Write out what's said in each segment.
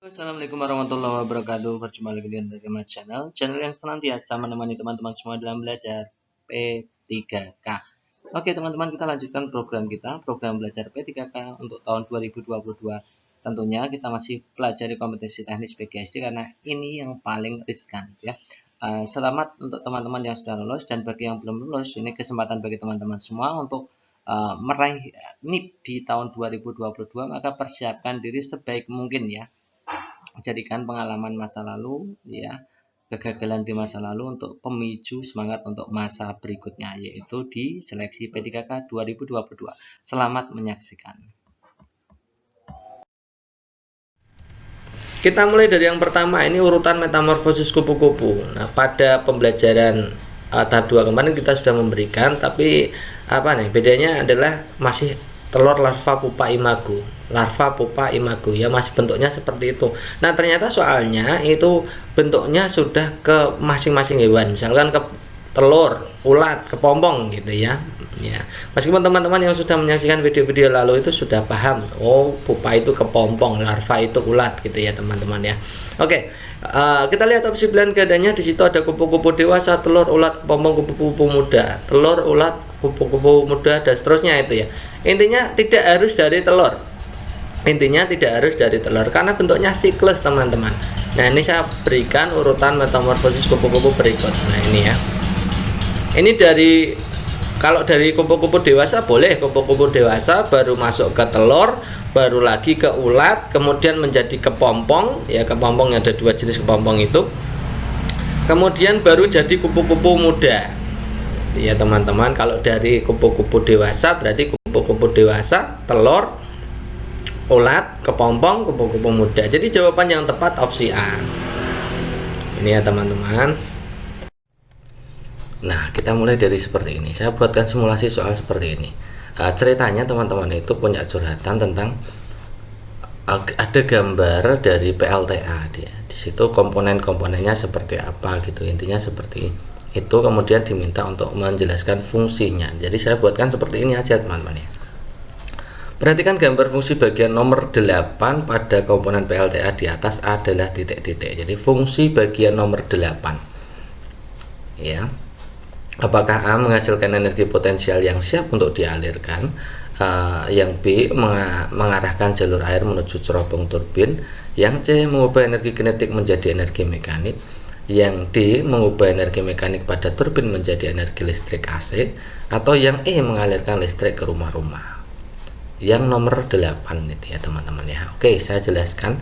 Assalamualaikum warahmatullahi wabarakatuh. Berjumpa lagi dengan Bagaimana channel yang senantiasa menemani teman-teman semua dalam belajar P3K. Oke teman-teman, kita lanjutkan program belajar P3K untuk tahun 2022. Tentunya kita masih pelajari kompetensi teknis PGSD karena ini yang paling riskan ya. Selamat untuk teman-teman yang sudah lulus, dan bagi yang belum lulus, ini kesempatan bagi teman-teman semua untuk meraih NIP di tahun 2022. Maka persiapkan diri sebaik mungkin ya. Jadikan pengalaman masa lalu ya, kegagalan di masa lalu untuk pemicu semangat untuk masa berikutnya, yaitu di seleksi P3K 2022. Selamat menyaksikan. Kita mulai dari yang pertama, ini urutan metamorfosis kupu-kupu. Nah, pada pembelajaran tahap 2 kemarin kita sudah memberikan, tapi bedanya adalah masih telur larva pupa imago ya, masih bentuknya seperti itu. Nah, ternyata soalnya itu bentuknya sudah ke masing-masing hewan, misalkan ke telur, ulat, kepompong gitu ya. Meskipun teman-teman yang sudah menyaksikan video-video lalu itu sudah paham, oh pupa itu kepompong, larva itu ulat gitu ya teman-teman ya. Oke, kita lihat opsi pilihan gandanya. Di situ ada kupu-kupu dewasa, telur, ulat, kepompong, kupu-kupu muda, telur, ulat, kupu-kupu muda, dan seterusnya itu ya. Intinya tidak harus dari telur. Karena bentuknya siklus teman-teman. Nah, ini saya berikan urutan metamorfosis kupu-kupu berikut. Nah, ini ya. Ini kalau dari kupu-kupu dewasa boleh kupu-kupu dewasa baru masuk ke telur, baru lagi ke ulat, kemudian menjadi kepompong ya. Kepompong ada dua jenis kepompong itu. Kemudian baru jadi kupu-kupu muda. Ya teman-teman, kalau dari kupu-kupu dewasa berarti kupu-kupu dewasa, telur, ulat, kepompong, kupu-kupu muda. Jadi jawaban yang tepat opsi A. Ini ya teman-teman. Nah, kita mulai dari seperti ini. Saya buatkan simulasi soal seperti ini. Ceritanya teman-teman itu punya curhatan tentang ada gambar dari PLTA dia. Di situ komponen-komponennya seperti apa gitu. Intinya seperti itu, kemudian diminta untuk menjelaskan fungsinya. Jadi saya buatkan seperti ini aja teman-teman ya. Perhatikan gambar fungsi bagian nomor 8 pada komponen PLTA di atas adalah titik-titik. Jadi fungsi bagian nomor 8 ya. Apakah A menghasilkan energi potensial yang siap untuk dialirkan, yang B mengarahkan jalur air menuju cerobong turbin, yang C mengubah energi kinetik menjadi energi mekanik, yang D mengubah energi mekanik pada turbin menjadi energi listrik AC, atau yang E mengalirkan listrik ke rumah-rumah. Yang nomor 8 itu ya teman-teman ya. Oke, saya jelaskan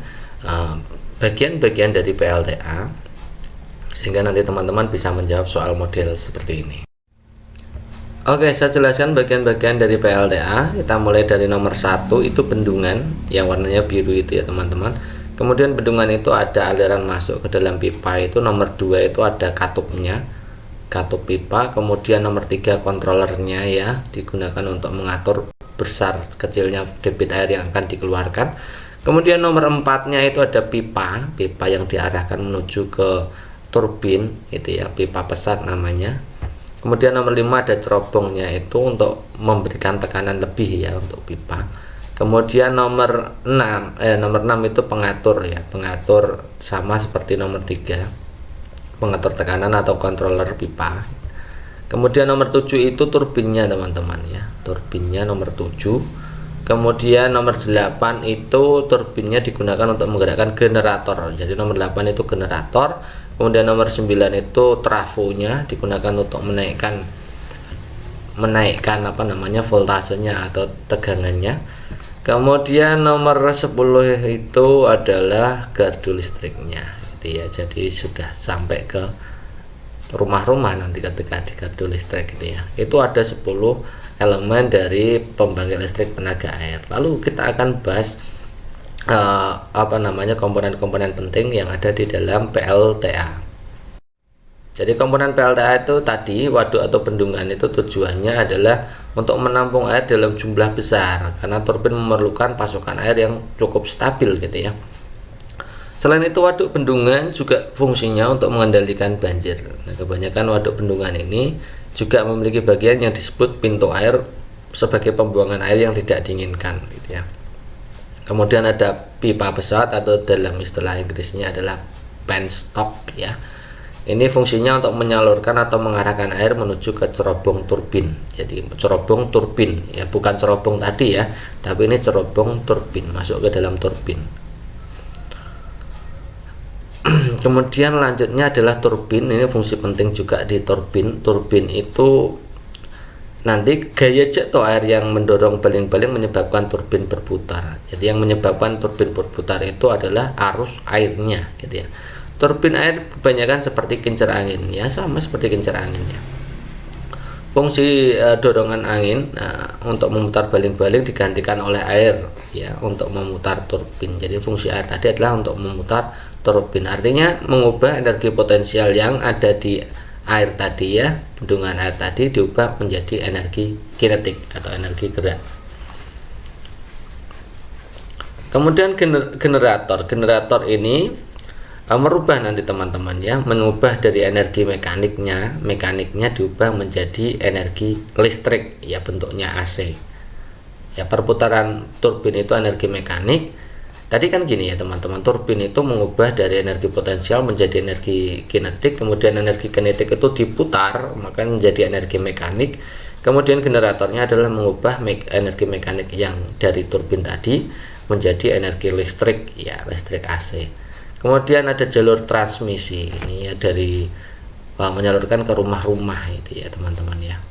bagian-bagian dari PLTA sehingga nanti teman-teman bisa menjawab soal model seperti ini. Oke, saya jelaskan bagian-bagian dari PLTA. Kita mulai dari nomor 1, itu bendungan yang warnanya biru itu ya teman-teman. Kemudian bendungan itu ada aliran masuk ke dalam pipa, itu nomor 2 itu ada katupnya, katup pipa. Kemudian nomor 3 kontrolernya ya, digunakan untuk mengatur besar kecilnya debit air yang akan dikeluarkan. Kemudian nomor 4-nya itu ada pipa yang diarahkan menuju ke turbin itu ya, pipa pesat namanya. Kemudian nomor 5 ada cerobongnya, itu untuk memberikan tekanan lebih ya untuk pipa. Kemudian nomor 6 itu pengatur ya, pengatur sama seperti nomor 3, pengatur tekanan atau controller pipa. Kemudian nomor 7 itu turbinnya teman-teman ya, turbinnya nomor 7. Kemudian nomor 8 itu turbinnya digunakan untuk menggerakkan generator. Jadi nomor 8 itu generator. Kemudian nomor 9 itu trafonya, digunakan untuk menaikkan voltasenya atau tegangannya. Kemudian nomor 10 itu adalah gardu listriknya gitu ya. Jadi sudah sampai ke rumah-rumah nanti ketika di gardu listrik gitu ya. Itu ada 10 elemen dari pembangkit listrik tenaga air. Lalu kita akan bahas komponen-komponen penting yang ada di dalam PLTA. Jadi komponen PLTA itu tadi, waduk atau bendungan itu tujuannya adalah untuk menampung air dalam jumlah besar karena turbin memerlukan pasokan air yang cukup stabil gitu ya. Selain itu, waduk bendungan juga fungsinya untuk mengendalikan banjir. Nah, kebanyakan waduk bendungan ini juga memiliki bagian yang disebut pintu air sebagai pembuangan air yang tidak diinginkan gitu ya. Kemudian ada pipa pesawat atau dalam istilah Inggrisnya adalah penstock ya. Ini fungsinya untuk menyalurkan atau mengarahkan air menuju ke cerobong turbin. Jadi cerobong turbin ya, bukan cerobong tadi ya, tapi ini cerobong turbin masuk ke dalam turbin. Kemudian lanjutnya adalah turbin. Ini fungsi penting juga di turbin. Turbin itu nanti gaya jet atau air yang mendorong baling-baling menyebabkan turbin berputar. Jadi yang menyebabkan turbin berputar itu adalah arus airnya gitu ya. Turbin air kebanyakan seperti kincir angin ya, sama seperti kincir angin ya. Fungsi dorongan angin untuk memutar baling-baling digantikan oleh air ya untuk memutar turbin. Jadi fungsi air tadi adalah untuk memutar turbin, artinya mengubah energi potensial yang ada di air tadi ya, bendungan air tadi diubah menjadi energi kinetik atau energi gerak. Kemudian generator ini merubah nanti teman-teman ya, mengubah dari energi mekaniknya diubah menjadi energi listrik ya, bentuknya AC ya. Perputaran turbin itu energi mekanik. Tadi kan gini ya teman-teman, turbin itu mengubah dari energi potensial menjadi energi kinetik, kemudian energi kinetik itu diputar maka menjadi energi mekanik. Kemudian generatornya adalah mengubah energi mekanik yang dari turbin tadi menjadi energi listrik ya, listrik AC. Kemudian ada jalur transmisi ini ya, dari menyalurkan ke rumah-rumah itu ya teman-teman ya.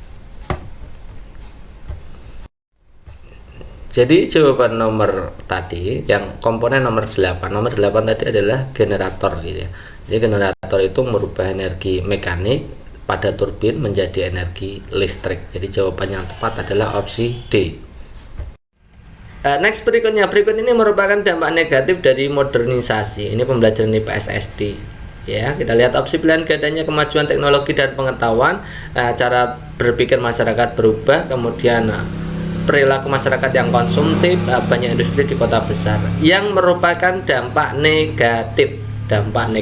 Jadi jawaban nomor tadi yang komponen nomor 8 tadi adalah generator gitu ya. Jadi generator itu merubah energi mekanik pada turbin menjadi energi listrik. Jadi jawaban yang tepat adalah opsi D. Next berikut ini merupakan dampak negatif dari modernisasi. Ini pembelajaran IPS SD. Ya, kita lihat opsi pilihan gandanya kemajuan teknologi dan pengetahuan, cara berpikir masyarakat berubah, kemudian perilaku masyarakat yang konsumtif, banyak industri di kota besar, yang merupakan dampak negatif, dampak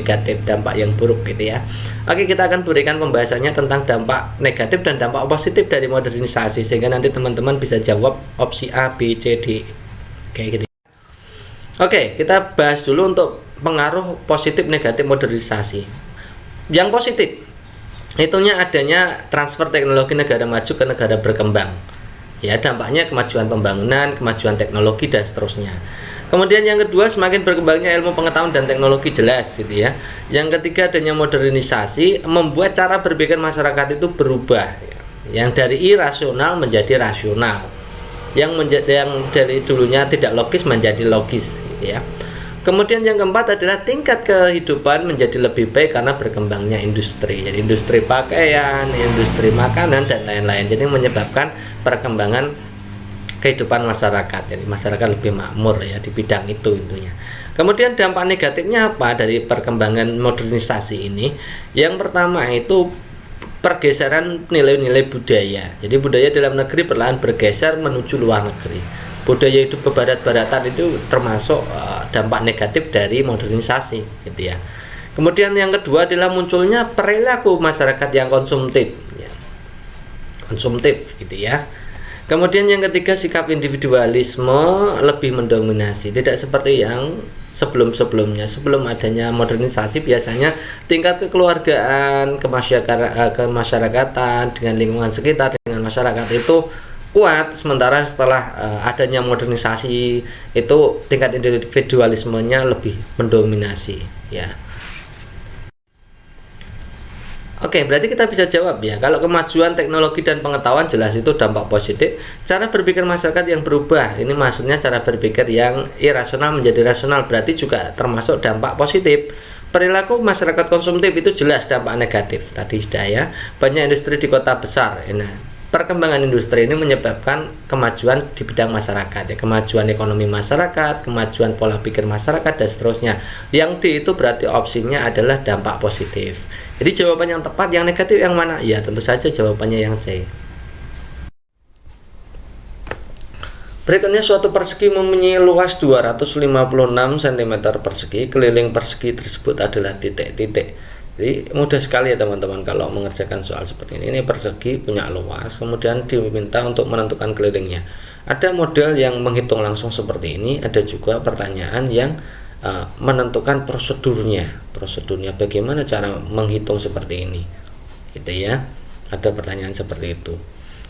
yang buruk gitu ya. Oke, kita akan berikan pembahasannya tentang dampak negatif dan dampak positif dari modernisasi, sehingga nanti teman-teman bisa jawab opsi A, B, C, D kayak gitu. Oke, kita bahas dulu untuk pengaruh positif negatif modernisasi. Yang positif itunya adanya transfer teknologi negara maju ke negara berkembang. Ya, dampaknya kemajuan pembangunan, kemajuan teknologi dan seterusnya. Kemudian yang kedua, semakin berkembangnya ilmu pengetahuan dan teknologi, jelas gitu ya. Yang ketiga, adanya modernisasi membuat cara berpikir masyarakat itu berubah ya. Yang dari irasional menjadi rasional. Yang dari dulunya tidak logis menjadi logis gitu ya. Kemudian yang keempat adalah tingkat kehidupan menjadi lebih baik karena berkembangnya industri. Jadi industri pakaian, industri makanan dan lain-lain. Jadi menyebabkan perkembangan kehidupan masyarakat. Jadi masyarakat lebih makmur ya di bidang itu intinya. Kemudian dampak negatifnya apa dari perkembangan modernisasi ini? Yang pertama itu pergeseran nilai-nilai budaya. Jadi budaya dalam negeri perlahan bergeser menuju luar negeri. Budaya hidup kebarat-baratan itu termasuk dampak negatif dari modernisasi gitu ya. Kemudian yang kedua adalah munculnya perilaku masyarakat yang konsumtif ya. Konsumtif gitu ya. Kemudian yang ketiga, sikap individualisme lebih mendominasi, tidak seperti yang sebelum-sebelumnya. Sebelum adanya modernisasi biasanya tingkat kekeluargaan, kemasyarakatan dengan lingkungan sekitar, dengan masyarakat itu kuat, sementara setelah adanya modernisasi itu tingkat individualismenya lebih mendominasi ya. Oke, berarti kita bisa jawab ya, kalau kemajuan teknologi dan pengetahuan jelas itu dampak positif. Cara berpikir masyarakat yang berubah, ini maksudnya cara berpikir yang irasional menjadi rasional, berarti juga termasuk dampak positif. Perilaku masyarakat konsumtif itu jelas dampak negatif. Tadi sudah ya, banyak industri di kota besar. Nah, perkembangan industri ini menyebabkan kemajuan di bidang masyarakat ya, kemajuan ekonomi masyarakat, kemajuan pola pikir masyarakat dan seterusnya. Yang D itu berarti opsinya adalah dampak positif. Jadi jawaban yang tepat, yang negatif yang mana? Ya tentu saja jawabannya yang C. Berikutnya, suatu persegi mempunyai luas 256 cm persegi, keliling persegi tersebut adalah titik-titik. Jadi mudah sekali ya teman-teman kalau mengerjakan soal seperti ini. Ini persegi punya luas, kemudian diminta untuk menentukan kelilingnya. Ada model yang menghitung langsung seperti ini, ada juga pertanyaan yang menentukan prosedurnya bagaimana cara menghitung seperti ini, gitu ya. Ada pertanyaan seperti itu.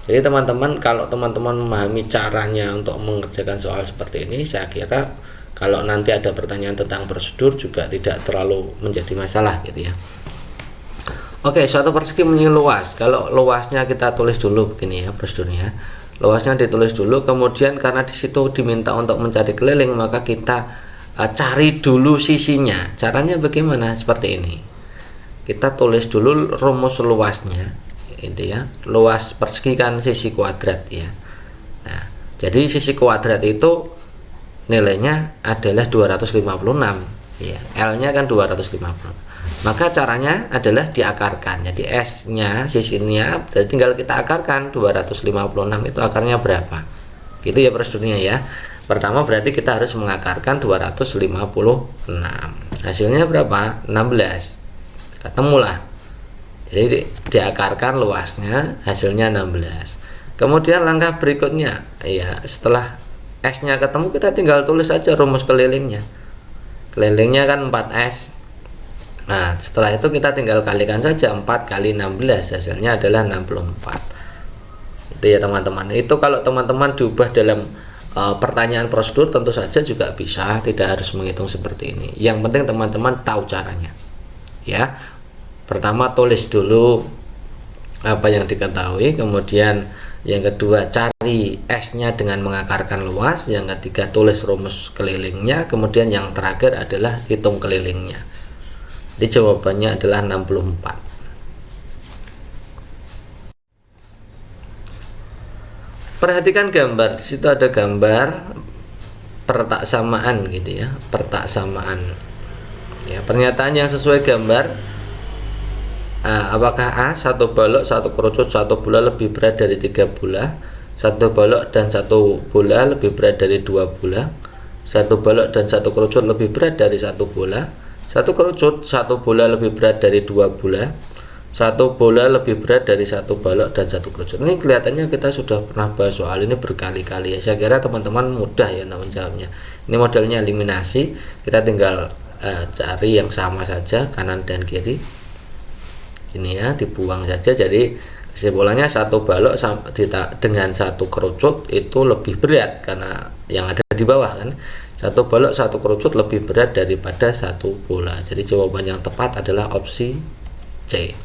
Jadi teman-teman, kalau teman-teman memahami caranya untuk mengerjakan soal seperti ini, saya kira kalau nanti ada pertanyaan tentang prosedur juga tidak terlalu menjadi masalah, gitu ya. Oke, suatu persegi memiliki luas. Kalau luasnya kita tulis dulu begini ya prosedurnya. Luasnya ditulis dulu, kemudian karena di situ diminta untuk mencari keliling, maka kita cari dulu sisinya. Caranya bagaimana? Seperti ini. Kita tulis dulu rumus luasnya, itu ya. Luas persegi kan sisi kuadrat ya. Nah, jadi sisi kuadrat itu nilainya adalah 256 ya. L-nya kan 256. Maka caranya adalah diakarkan. Jadi S-nya, sisinya berarti tinggal kita akarkan 256 itu akarnya berapa. Gitu ya prosedurnya ya. Pertama berarti kita harus mengakarkan 256. Hasilnya berapa? 16. Ketemulah. Jadi diakarkan luasnya, hasilnya 16. Kemudian langkah berikutnya, ya setelah S-nya ketemu kita tinggal tulis aja rumus kelilingnya. Kelilingnya kan 4S. Nah, setelah itu kita tinggal kalikan saja 4 kali 16, hasilnya adalah 64. Itu ya teman-teman. Itu kalau teman-teman diubah dalam pertanyaan prosedur tentu saja juga bisa, tidak harus menghitung seperti ini. Yang penting teman-teman tahu caranya. Ya. Pertama tulis dulu apa yang diketahui, kemudian yang kedua cari S-nya dengan mengakarkan luas, yang ketiga tulis rumus kelilingnya, kemudian yang terakhir adalah hitung kelilingnya. Jadi jawabannya adalah 64. Perhatikan gambar, di situ ada gambar pertak samaan gitu ya, pertak samaan. Ya, pernyataan yang sesuai gambar, apakah A satu balok, satu kerucut, satu bola lebih berat dari 3 bola, satu balok dan satu bola lebih berat dari 2 bola, satu balok dan satu kerucut lebih berat dari 1 bola, satu kerucut, satu bola lebih berat dari 2 bola, satu bola lebih berat dari 1 balok dan 1 kerucut. Ini kelihatannya kita sudah pernah bahas soal ini berkali-kali ya. Saya kira teman-teman mudah ya menjawabnya. Ini modelnya eliminasi, kita tinggal cari yang sama saja kanan dan kiri. Ini ya, dibuang saja. Jadi kesimpulannya satu balok dengan satu kerucut itu lebih berat karena yang ada di bawah kan. Satu balok satu kerucut lebih berat daripada satu bola. Jadi jawaban yang tepat adalah opsi C.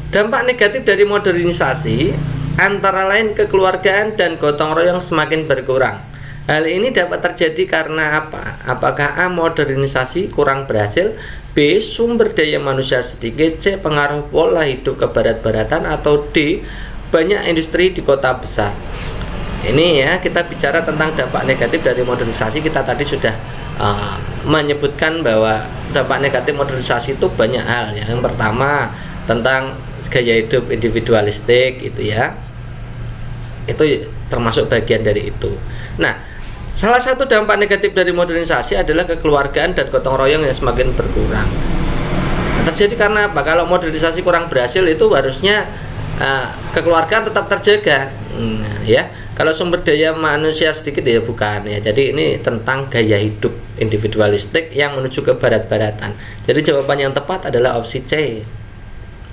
Dampak negatif dari modernisasi antara lain kekeluargaan dan gotong royong semakin berkurang. Hal ini dapat terjadi karena apa? Apakah A. modernisasi kurang berhasil, B. sumber daya manusia sedikit, C. pengaruh pola hidup kebarat-baratan, atau D. banyak industri di kota besar. Ini ya, kita bicara tentang dampak negatif dari modernisasi. Kita tadi sudah menyebutkan bahwa dampak negatif modernisasi itu banyak hal. Yang pertama tentang gaya hidup individualistik itu ya, itu termasuk bagian dari itu. Nah, salah satu dampak negatif dari modernisasi adalah kekeluargaan dan gotong royong yang semakin berkurang. Nah, terjadi karena apa? Kalau modernisasi kurang berhasil itu harusnya kekeluargaan tetap terjaga. Ya, kalau sumber daya manusia sedikit ya bukan ya. Jadi ini tentang gaya hidup individualistik yang menuju ke barat-baratan. Jadi jawaban yang tepat adalah opsi C.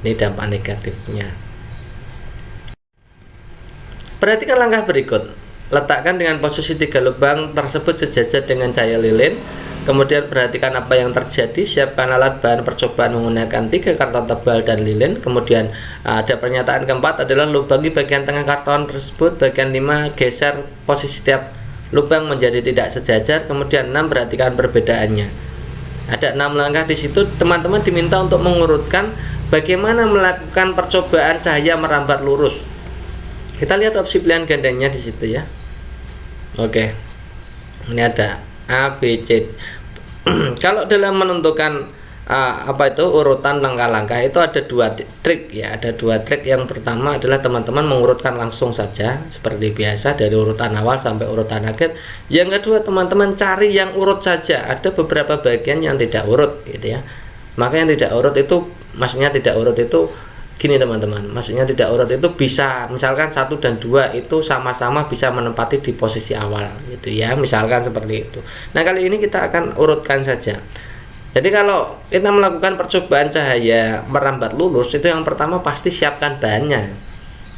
Ini dampak negatifnya. Perhatikan langkah berikut. Letakkan dengan posisi 3 lubang tersebut sejajar dengan cahaya lilin. Kemudian perhatikan apa yang terjadi. Siapkan alat bahan percobaan menggunakan 3 karton tebal dan lilin. Kemudian ada pernyataan keempat adalah lubangi bagian tengah karton tersebut. Bagian 5 geser posisi tiap lubang menjadi tidak sejajar. Kemudian 6 perhatikan perbedaannya. Ada 6 langkah di situ. Teman-teman diminta untuk mengurutkan bagaimana melakukan percobaan cahaya merambat lurus. Kita lihat opsi pilihan gandanya di situ ya. Oke. Ini ada A, B, C. Kalau dalam menentukan urutan langkah-langkah itu ada 2 trik ya. Ada 2 trik. Yang pertama adalah teman-teman mengurutkan langsung saja seperti biasa dari urutan awal sampai urutan akhir. Yang kedua teman-teman cari yang urut saja. Ada beberapa bagian yang tidak urut gitu ya. Maka yang tidak urut itu, maksudnya tidak urut itu gini teman-teman, maksudnya tidak urut itu bisa misalkan 1 dan 2 itu sama-sama bisa menempati di posisi awal gitu ya, misalkan seperti itu. Nah kali ini kita akan urutkan saja. Jadi kalau kita melakukan percobaan cahaya merambat lurus, itu yang pertama pasti siapkan bahannya.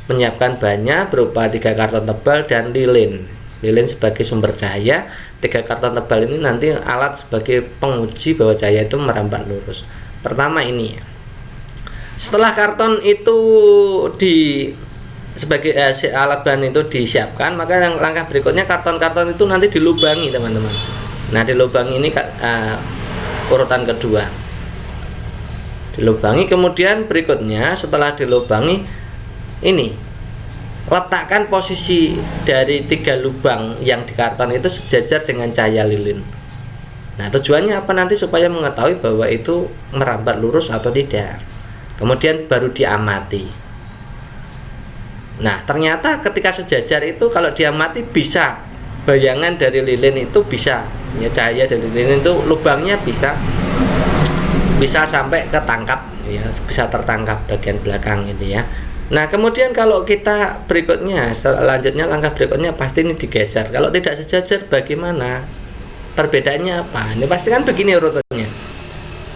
Menyiapkan bahannya berupa 3 karton tebal dan lilin. Lilin sebagai sumber cahaya, 3 karton tebal ini nanti alat sebagai penguji bahwa cahaya itu merambat lurus. Pertama ini ya. Setelah karton itu sebagai alat bahan itu disiapkan, maka yang langkah berikutnya karton-karton itu nanti dilubangi teman-teman. Nah dilubangi ini urutan kedua, dilubangi. Kemudian berikutnya setelah dilubangi ini letakkan posisi dari 3 lubang yang di karton itu sejajar dengan cahaya lilin. Nah tujuannya apa nanti supaya mengetahui bahwa itu merambat lurus atau tidak. Kemudian baru diamati. Nah ternyata ketika sejajar itu kalau diamati bisa bayangan dari lilin itu bisa ya, cahaya dari lilin itu lubangnya bisa sampai ketangkap ya, bisa tertangkap bagian belakang gitu ya. Nah kemudian kalau kita berikutnya selanjutnya langkah berikutnya pasti ini digeser. Kalau tidak sejajar bagaimana? Perbedaannya apa? Ini pasti kan begini urutannya.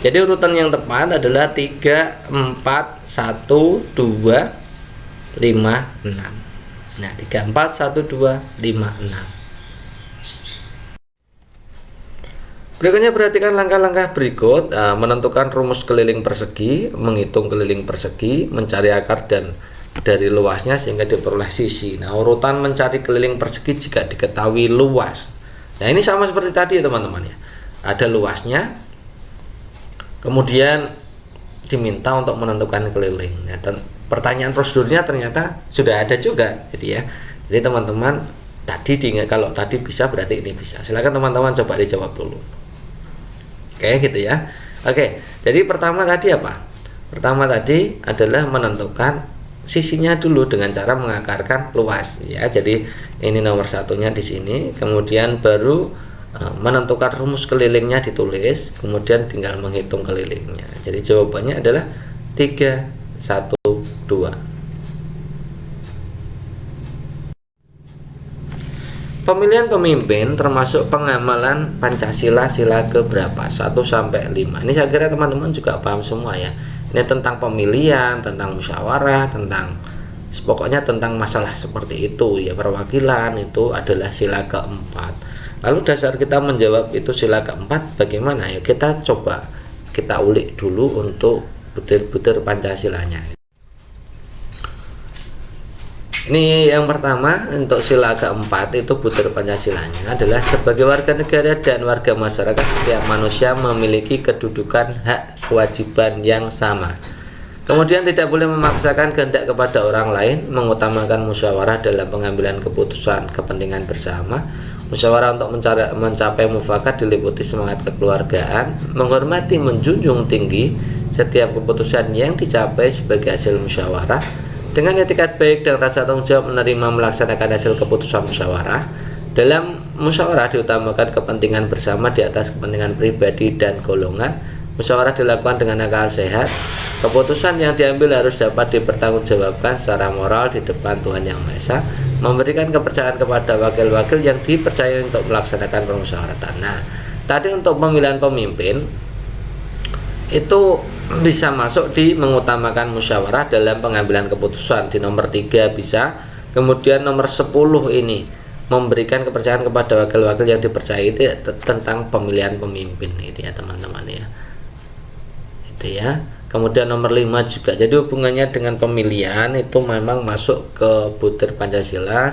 Jadi urutan yang tepat adalah 3, 4, 1, 2, 5, 6. Nah 3, 4, 1, 2, 5, 6. Berikutnya perhatikan langkah-langkah berikut. Menentukan rumus keliling persegi, menghitung keliling persegi, mencari akar dan dari luasnya sehingga diperoleh sisi. Nah urutan mencari keliling persegi jika diketahui luas. Nah ini sama seperti tadi ya teman-teman ya. Ada luasnya, kemudian diminta untuk menentukan keliling. Nah, pertanyaan prosedurnya ternyata sudah ada juga gitu ya. Jadi teman-teman tadi diingat, kalau tadi bisa berarti ini bisa. Silakan teman-teman coba dijawab dulu. Oke gitu ya. Oke, jadi pertama tadi apa? Pertama tadi adalah menentukan sisinya dulu dengan cara mengakarkan luas ya. Jadi ini nomor satunya di sini. Kemudian baru menentukan rumus kelilingnya ditulis, kemudian tinggal menghitung kelilingnya. Jadi jawabannya adalah 3, 1, 2. Pemilihan pemimpin termasuk pengamalan Pancasila sila keberapa? 1 sampai 5. Ini saya kira teman-teman juga paham semua ya. Ini tentang pemilihan, tentang musyawarah, tentang pokoknya tentang masalah seperti itu ya. Perwakilan itu adalah sila keempat. Lalu dasar kita menjawab itu sila keempat bagaimana ya? Kita coba kita ulik dulu untuk butir-butir Pancasilanya. Ini yang pertama untuk sila keempat itu butir Pancasilanya adalah sebagai warga negara dan warga masyarakat setiap manusia memiliki kedudukan hak kewajiban yang sama. Kemudian tidak boleh memaksakan kehendak kepada orang lain, mengutamakan musyawarah dalam pengambilan keputusan kepentingan bersama. Musyawarah untuk mencapai mufakat diliputi semangat kekeluargaan, menghormati, menjunjung tinggi setiap keputusan yang dicapai sebagai hasil musyawarah, dengan etikat baik dan rasa tanggung jawab menerima melaksanakan hasil keputusan musyawarah. Dalam musyawarah diutamakan kepentingan bersama di atas kepentingan pribadi dan golongan. Musyawarah dilakukan dengan akal sehat. Keputusan yang diambil harus dapat dipertanggungjawabkan secara moral di depan Tuhan Yang Maha Esa, memberikan kepercayaan kepada wakil-wakil yang dipercaya untuk melaksanakan permusyawaratan. Nah, tadi untuk pemilihan pemimpin itu bisa masuk di mengutamakan musyawarah dalam pengambilan keputusan. Di nomor 3 bisa. Kemudian nomor 10 ini memberikan kepercayaan kepada wakil-wakil yang dipercaya itu ya, tentang pemilihan pemimpin itu ya teman-teman ya. Itu ya. Kemudian nomor 5 juga. Jadi hubungannya dengan pemilihan itu memang masuk ke butir Pancasila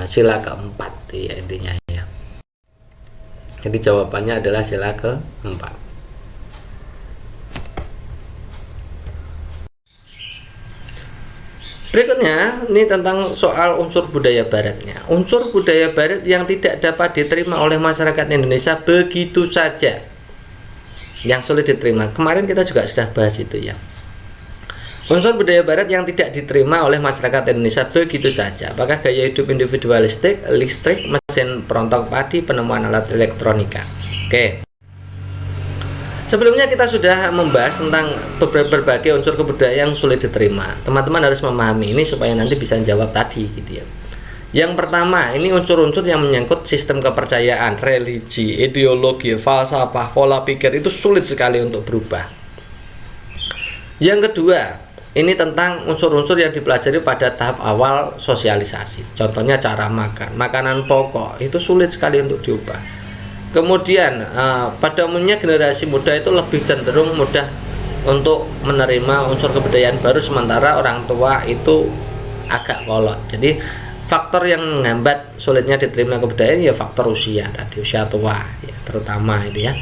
sila keempat ya intinya ya. Jadi jawabannya adalah sila keempat. Berikutnya ini tentang soal unsur budaya baratnya. Unsur budaya barat yang tidak dapat diterima oleh masyarakat Indonesia begitu saja, yang sulit diterima. Kemarin kita juga sudah bahas itu ya. Unsur budaya barat yang tidak diterima oleh masyarakat Indonesia begitu saja. Apakah gaya hidup individualistik, listrik, mesin perontok padi, penemuan alat elektronika. Oke. Sebelumnya kita sudah membahas tentang berbagai unsur kebudayaan yang sulit diterima. Teman-teman harus memahami ini supaya nanti bisa jawab tadi gitu ya. Yang pertama, ini unsur-unsur yang menyangkut sistem kepercayaan, religi, ideologi, falsafah, pola pikir itu sulit sekali untuk berubah. Yang kedua, ini tentang unsur-unsur yang dipelajari pada tahap awal sosialisasi. Contohnya cara makan, makanan pokok itu sulit sekali untuk diubah. Kemudian pada umumnya generasi muda itu lebih cenderung mudah untuk menerima unsur kebudayaan baru, sementara orang tua itu agak kolot. Jadi faktor yang menghambat sulitnya diterima kebudayaan ya faktor usia tadi, usia tua ya, terutama itu ya.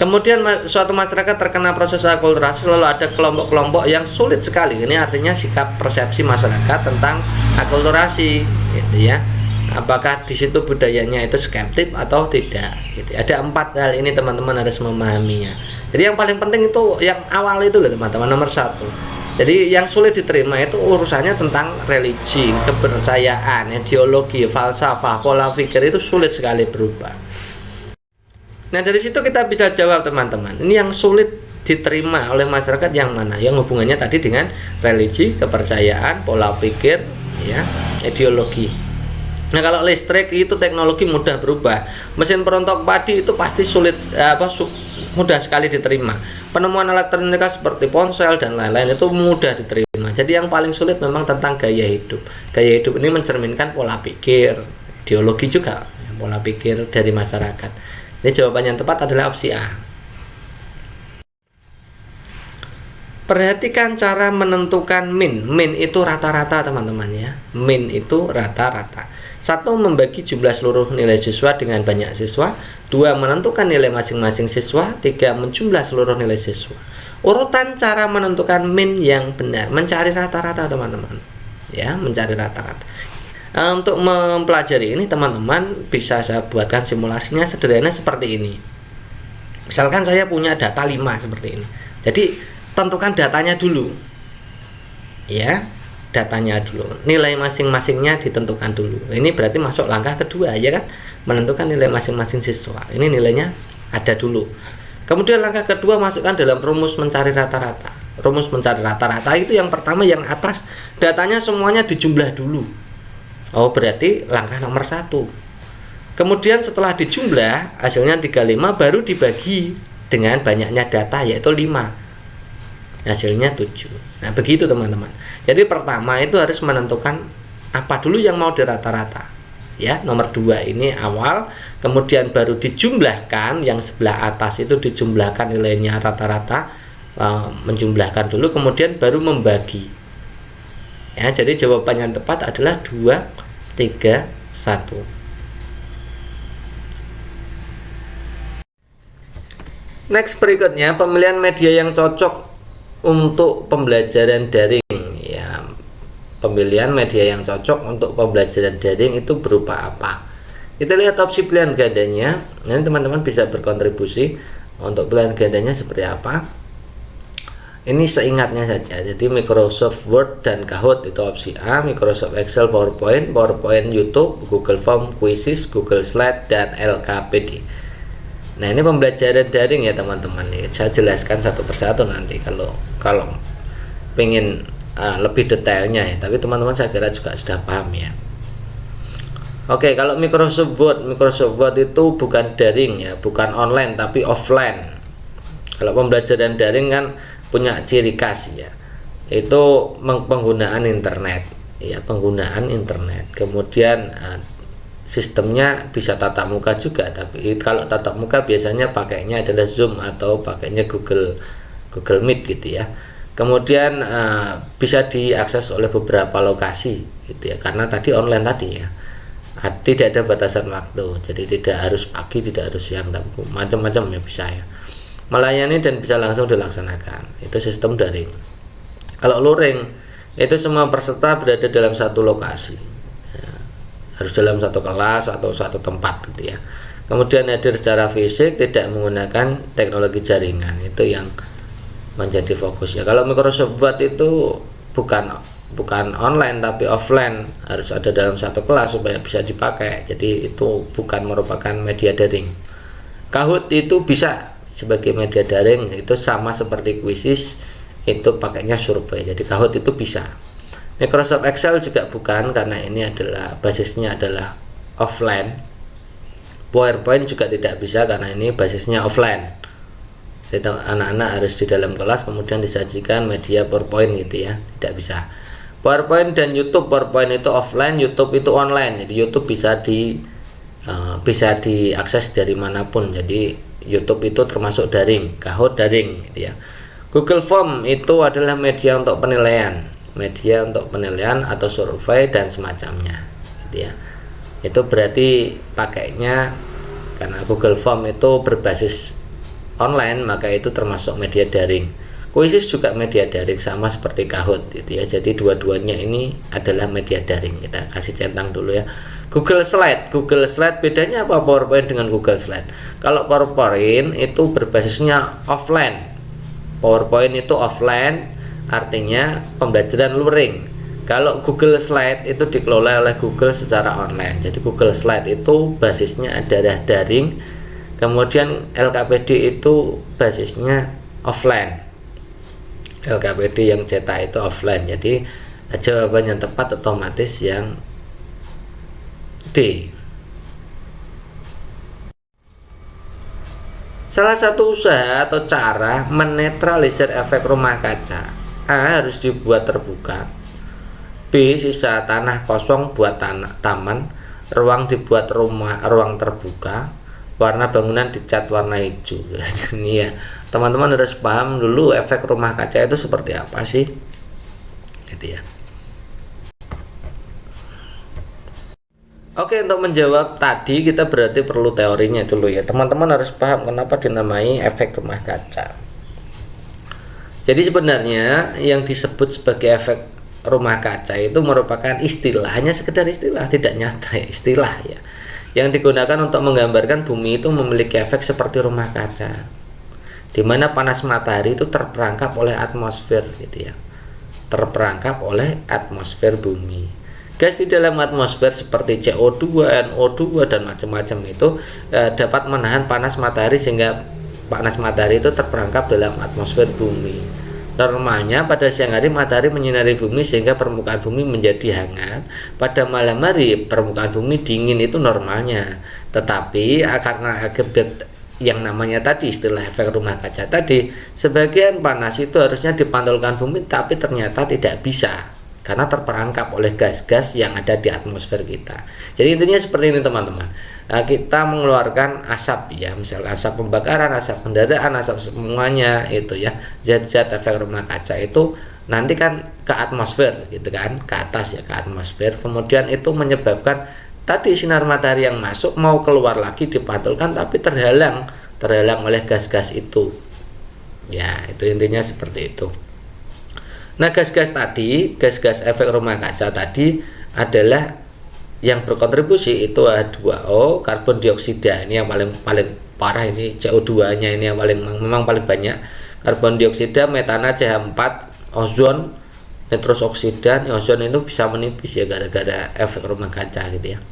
Kemudian suatu masyarakat terkena proses akulturasi, selalu ada kelompok-kelompok yang sulit sekali. Ini artinya sikap persepsi masyarakat tentang akulturasi gitu ya. Apakah di situ budayanya itu skeptik atau tidak gitu. Ada 4 hal ini teman-teman harus memahaminya. Jadi yang paling penting itu yang awal itu loh teman-teman, nomor 1. Jadi yang sulit diterima itu urusannya tentang religi, kepercayaan, ideologi, falsafah, pola pikir itu sulit sekali berubah. Nah dari situ kita bisa jawab teman-teman, ini yang sulit diterima oleh masyarakat yang mana? Yang hubungannya tadi dengan religi, kepercayaan, pola pikir, ya, ideologi. Nah kalau listrik itu teknologi mudah berubah, mesin perontok padi itu pasti sulit mudah sekali diterima. Penemuan elektronika seperti ponsel dan lain-lain itu mudah diterima. Jadi yang paling sulit memang tentang gaya hidup. Gaya hidup ini mencerminkan pola pikir, ideologi juga, pola pikir dari masyarakat. Jadi jawaban yang tepat adalah opsi A. Perhatikan cara menentukan min. Min itu rata-rata teman-teman ya. Min itu rata-rata. 1. Membagi jumlah seluruh nilai siswa dengan banyak siswa. 2. Menentukan nilai masing-masing siswa. 3. Menjumlah seluruh nilai siswa. Urutan cara menentukan min yang benar, mencari rata-rata teman-teman. Ya, mencari rata-rata. Untuk mempelajari ini teman-teman bisa saya buatkan simulasinya sederhana seperti ini. Misalkan saya punya data 5 seperti ini. Jadi tentukan datanya dulu. Ya. Datanya dulu, nilai masing-masingnya ditentukan dulu. Ini berarti masuk langkah kedua ya kan, menentukan nilai masing-masing siswa. Ini nilainya ada dulu. Kemudian langkah kedua masukkan dalam rumus mencari rata-rata. Rumus mencari rata-rata itu yang pertama yang atas datanya semuanya dijumlah dulu. Oh berarti langkah nomor 1. Kemudian setelah dijumlah hasilnya 35 baru dibagi dengan banyaknya data yaitu 5. Hasilnya 7. Nah begitu teman-teman. Jadi pertama itu harus menentukan apa dulu yang mau dirata-rata ya. Nomor 2 ini awal, kemudian baru dijumlahkan, yang sebelah atas itu dijumlahkan nilainya rata-rata, menjumlahkan dulu, kemudian baru membagi ya. Jadi jawaban yang tepat adalah 2, 3, 1. Next berikutnya, pemilihan media yang cocok untuk pembelajaran daring ya. Pemilihan media yang cocok untuk pembelajaran daring itu berupa apa? Kita lihat opsi pilihan gandanya. Nanti teman-teman bisa berkontribusi untuk pilihan gandanya seperti apa. Ini seingatnya saja. Jadi Microsoft Word dan Kahoot itu opsi A, Microsoft Excel, PowerPoint, YouTube, Google Form, Quizzes, Google Slide, dan LKPD. Nah ini pembelajaran daring ya teman-teman. Saya jelaskan satu persatu nanti kalau pengen lebih detailnya ya. Tapi teman-teman saya kira juga sudah paham ya. Oke, kalau Microsoft Word itu bukan daring ya, bukan online tapi offline. Kalau pembelajaran daring kan punya ciri khas ya, itu penggunaan internet ya, penggunaan internet. Kemudian sistemnya bisa tatap muka juga, tapi kalau tatap muka biasanya pakainya adalah Zoom atau pakainya Google Meet gitu ya. Kemudian bisa diakses oleh beberapa lokasi gitu ya, karena tadi online tadi ya, tidak ada batasan waktu, jadi tidak harus pagi, tidak harus siang, macam-macam ya bisa ya, melayani dan bisa langsung dilaksanakan. Itu sistem daring. Kalau luring itu semua peserta berada dalam satu lokasi, harus dalam satu kelas atau satu tempat gitu ya. Kemudian hadir secara fisik, tidak menggunakan teknologi jaringan, itu yang menjadi fokus ya. Kalau Microsoft Word itu bukan online tapi offline, harus ada dalam satu kelas supaya bisa dipakai. Jadi itu bukan merupakan media daring. Kahoot itu bisa sebagai media daring itu sama seperti Quizizz, itu pakainya survei. Jadi Kahoot itu bisa. Microsoft Excel juga bukan, karena ini adalah basisnya adalah offline. PowerPoint juga tidak bisa karena ini basisnya offline. Jadi anak-anak harus di dalam kelas kemudian disajikan media PowerPoint gitu ya, tidak bisa. PowerPoint dan YouTube, PowerPoint itu offline, YouTube itu online. Jadi YouTube bisa diakses dari manapun. Jadi YouTube itu termasuk daring, Kahoot daring gitu ya. Google Form itu adalah media untuk penilaian, atau survei dan semacamnya gitu ya. Itu berarti pakainya, karena Google Form itu berbasis online, maka itu termasuk media daring. Quizizz juga media daring sama seperti Kahoot gitu ya. Jadi dua-duanya ini adalah media daring. Kita kasih centang dulu ya. Google Slide bedanya apa PowerPoint dengan Google Slide? Kalau PowerPoint itu berbasisnya offline. PowerPoint itu offline, artinya pembelajaran luring. Kalau Google Slide itu dikelola oleh Google secara online. Jadi Google Slide itu basisnya adalah daring. Kemudian LKPD itu basisnya offline. LKPD yang cetak itu offline. Jadi jawaban yang tepat otomatis yang D. Salah satu usaha atau cara menetralisir efek rumah kaca. A. Harus dibuat terbuka. B. Sisa tanah kosong buat taman. Ruang dibuat ruang terbuka. Warna bangunan dicat warna hijau. Ini ya, teman-teman harus paham dulu efek rumah kaca itu seperti apa sih, gitu ya. Oke, untuk menjawab tadi kita berarti perlu teorinya dulu ya. Teman-teman harus paham kenapa dinamai efek rumah kaca. Jadi sebenarnya yang disebut sebagai efek rumah kaca itu merupakan istilah, hanya sekedar istilah, tidak nyata ya, istilah ya, yang digunakan untuk menggambarkan bumi itu memiliki efek seperti rumah kaca, di mana panas matahari itu terperangkap oleh atmosfer gitu ya, terperangkap oleh atmosfer bumi. Gas di dalam atmosfer seperti CO2, NO2 dan macam-macam itu dapat menahan panas matahari sehingga panas matahari itu terperangkap dalam atmosfer bumi. Normalnya pada siang hari matahari menyinari bumi sehingga permukaan bumi menjadi hangat. Pada malam hari permukaan bumi dingin, itu normalnya. Tetapi karena akibat yang namanya tadi istilah efek rumah kaca tadi, sebagian panas itu harusnya dipantulkan bumi, tapi ternyata tidak bisa karena terperangkap oleh gas-gas yang ada di atmosfer kita. Jadi intinya seperti ini teman-teman. Kita mengeluarkan asap ya, misalnya asap pembakaran, asap kendaraan, asap semuanya itu ya, zat-zat efek rumah kaca itu nanti kan ke atmosfer gitu kan, ke atas ya, ke atmosfer. Kemudian itu menyebabkan tadi sinar matahari yang masuk mau keluar lagi dipantulkan tapi terhalang oleh gas-gas itu. Ya, itu intinya seperti itu. Nah, gas-gas tadi, gas-gas efek rumah kaca tadi adalah yang berkontribusi itu H2O, karbon dioksida, ini yang paling parah, ini CO2-nya ini yang memang paling banyak. Karbon dioksida, metana, CH4, ozon, nitrous oksida. Ozon itu bisa menipis ya gara-gara efek rumah kaca gitu ya.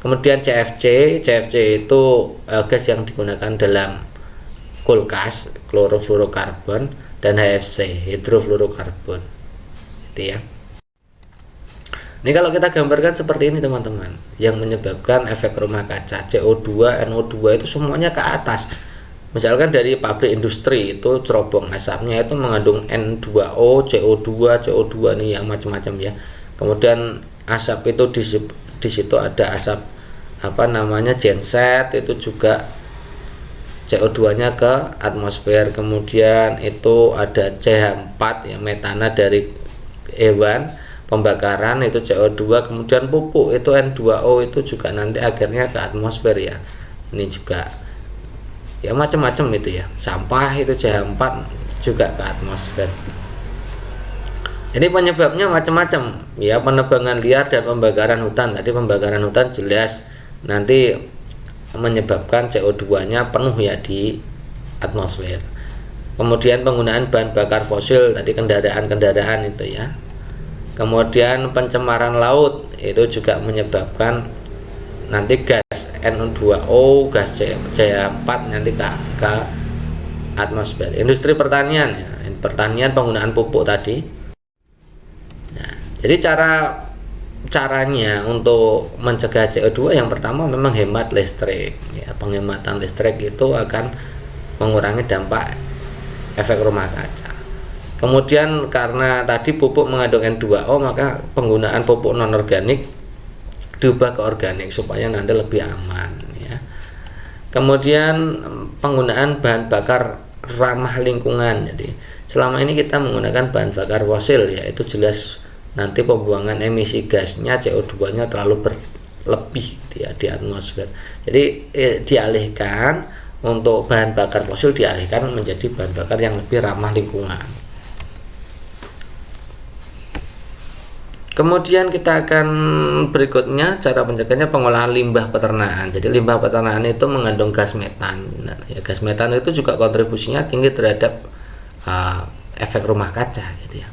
Kemudian CFC itu gas yang digunakan dalam kulkas, klorofluorokarbon, dan HFC, hidrofluorokarbon gitu ya. Ini kalau kita gambarkan seperti ini teman-teman, yang menyebabkan efek rumah kaca CO2, NO2 itu semuanya ke atas. Misalkan dari pabrik industri itu cerobong asapnya itu mengandung N2O, CO2 nih yang macam-macam ya. Kemudian asap itu di situ ada asap apa namanya genset, itu juga CO2-nya ke atmosfer. Kemudian itu ada CH4 ya, metana dari hewan, pembakaran itu CO2, kemudian pupuk itu N2O itu juga nanti akhirnya ke atmosfer ya. Ini juga ya macam-macam itu ya. Sampah itu CH4 juga ke atmosfer. Jadi penyebabnya macam-macam ya, penebangan liar dan pembakaran hutan. Tadi pembakaran hutan jelas nanti menyebabkan CO2-nya penuh ya di atmosfer. Kemudian penggunaan bahan bakar fosil, tadi kendaraan itu ya. Kemudian pencemaran laut itu juga menyebabkan nanti gas NO2O, gas CH4 nanti ke atmosfer. Industri pertanian ya, pertanian penggunaan pupuk tadi. Nah, jadi caranya untuk mencegah CO2 yang pertama memang hemat listrik ya. Penghematan listrik itu akan mengurangi dampak efek rumah kaca. Kemudian karena tadi pupuk mengandung N2O, maka penggunaan pupuk non organik diubah ke organik supaya nanti lebih aman ya. Kemudian penggunaan bahan bakar ramah lingkungan. Jadi selama ini kita menggunakan bahan bakar fosil ya, itu jelas nanti pembuangan emisi gasnya CO2-nya terlalu berlebih gitu ya di atmosfer. Jadi dialihkan untuk bahan bakar fosil, dialihkan menjadi bahan bakar yang lebih ramah lingkungan. Kemudian kita akan berikutnya cara mencegahnya pengolahan limbah peternakan. Jadi limbah peternakan itu mengandung gas metan. Nah, ya, gas metan itu juga kontribusinya tinggi terhadap efek rumah kaca gitu ya.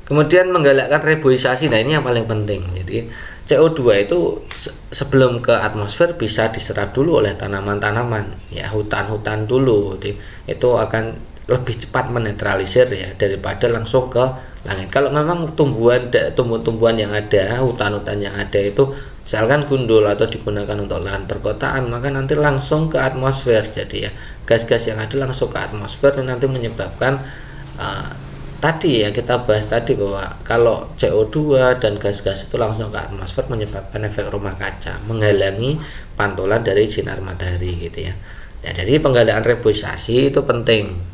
Kemudian menggalakkan reboisasi. Nah, ini yang paling penting. Jadi CO2 itu sebelum ke atmosfer bisa diserap dulu oleh tanaman-tanaman ya, hutan-hutan dulu. Jadi, itu akan lebih cepat menetralisir ya daripada langsung ke langit. Kalau memang tumbuhan-tumbuhan yang ada, hutan-hutan yang ada itu misalkan gundul atau digunakan untuk lahan perkotaan, maka nanti langsung ke atmosfer. Jadi ya, gas-gas yang ada langsung ke atmosfer dan nanti menyebabkan tadi ya kita bahas tadi bahwa kalau CO2 dan gas-gas itu langsung ke atmosfer menyebabkan efek rumah kaca, menghalangi pantulan dari sinar matahari gitu ya. Ya, jadi penggalakan reboisasi itu penting.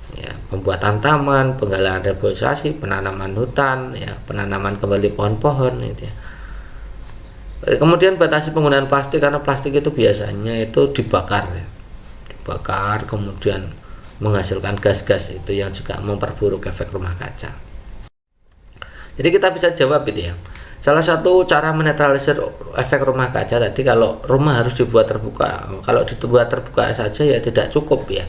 Ya, pembuatan taman, penggalangan reboisasi, penanaman hutan, ya, penanaman kembali pohon-pohon gitu ya. Kemudian batasi penggunaan plastik, karena plastik itu biasanya itu dibakar ya. Dibakar kemudian menghasilkan gas-gas itu yang juga memperburuk efek rumah kaca. Jadi kita bisa jawab itu ya. Salah satu cara menetralisir efek rumah kaca tadi, kalau rumah harus dibuat terbuka. Kalau dibuat terbuka saja ya tidak cukup ya.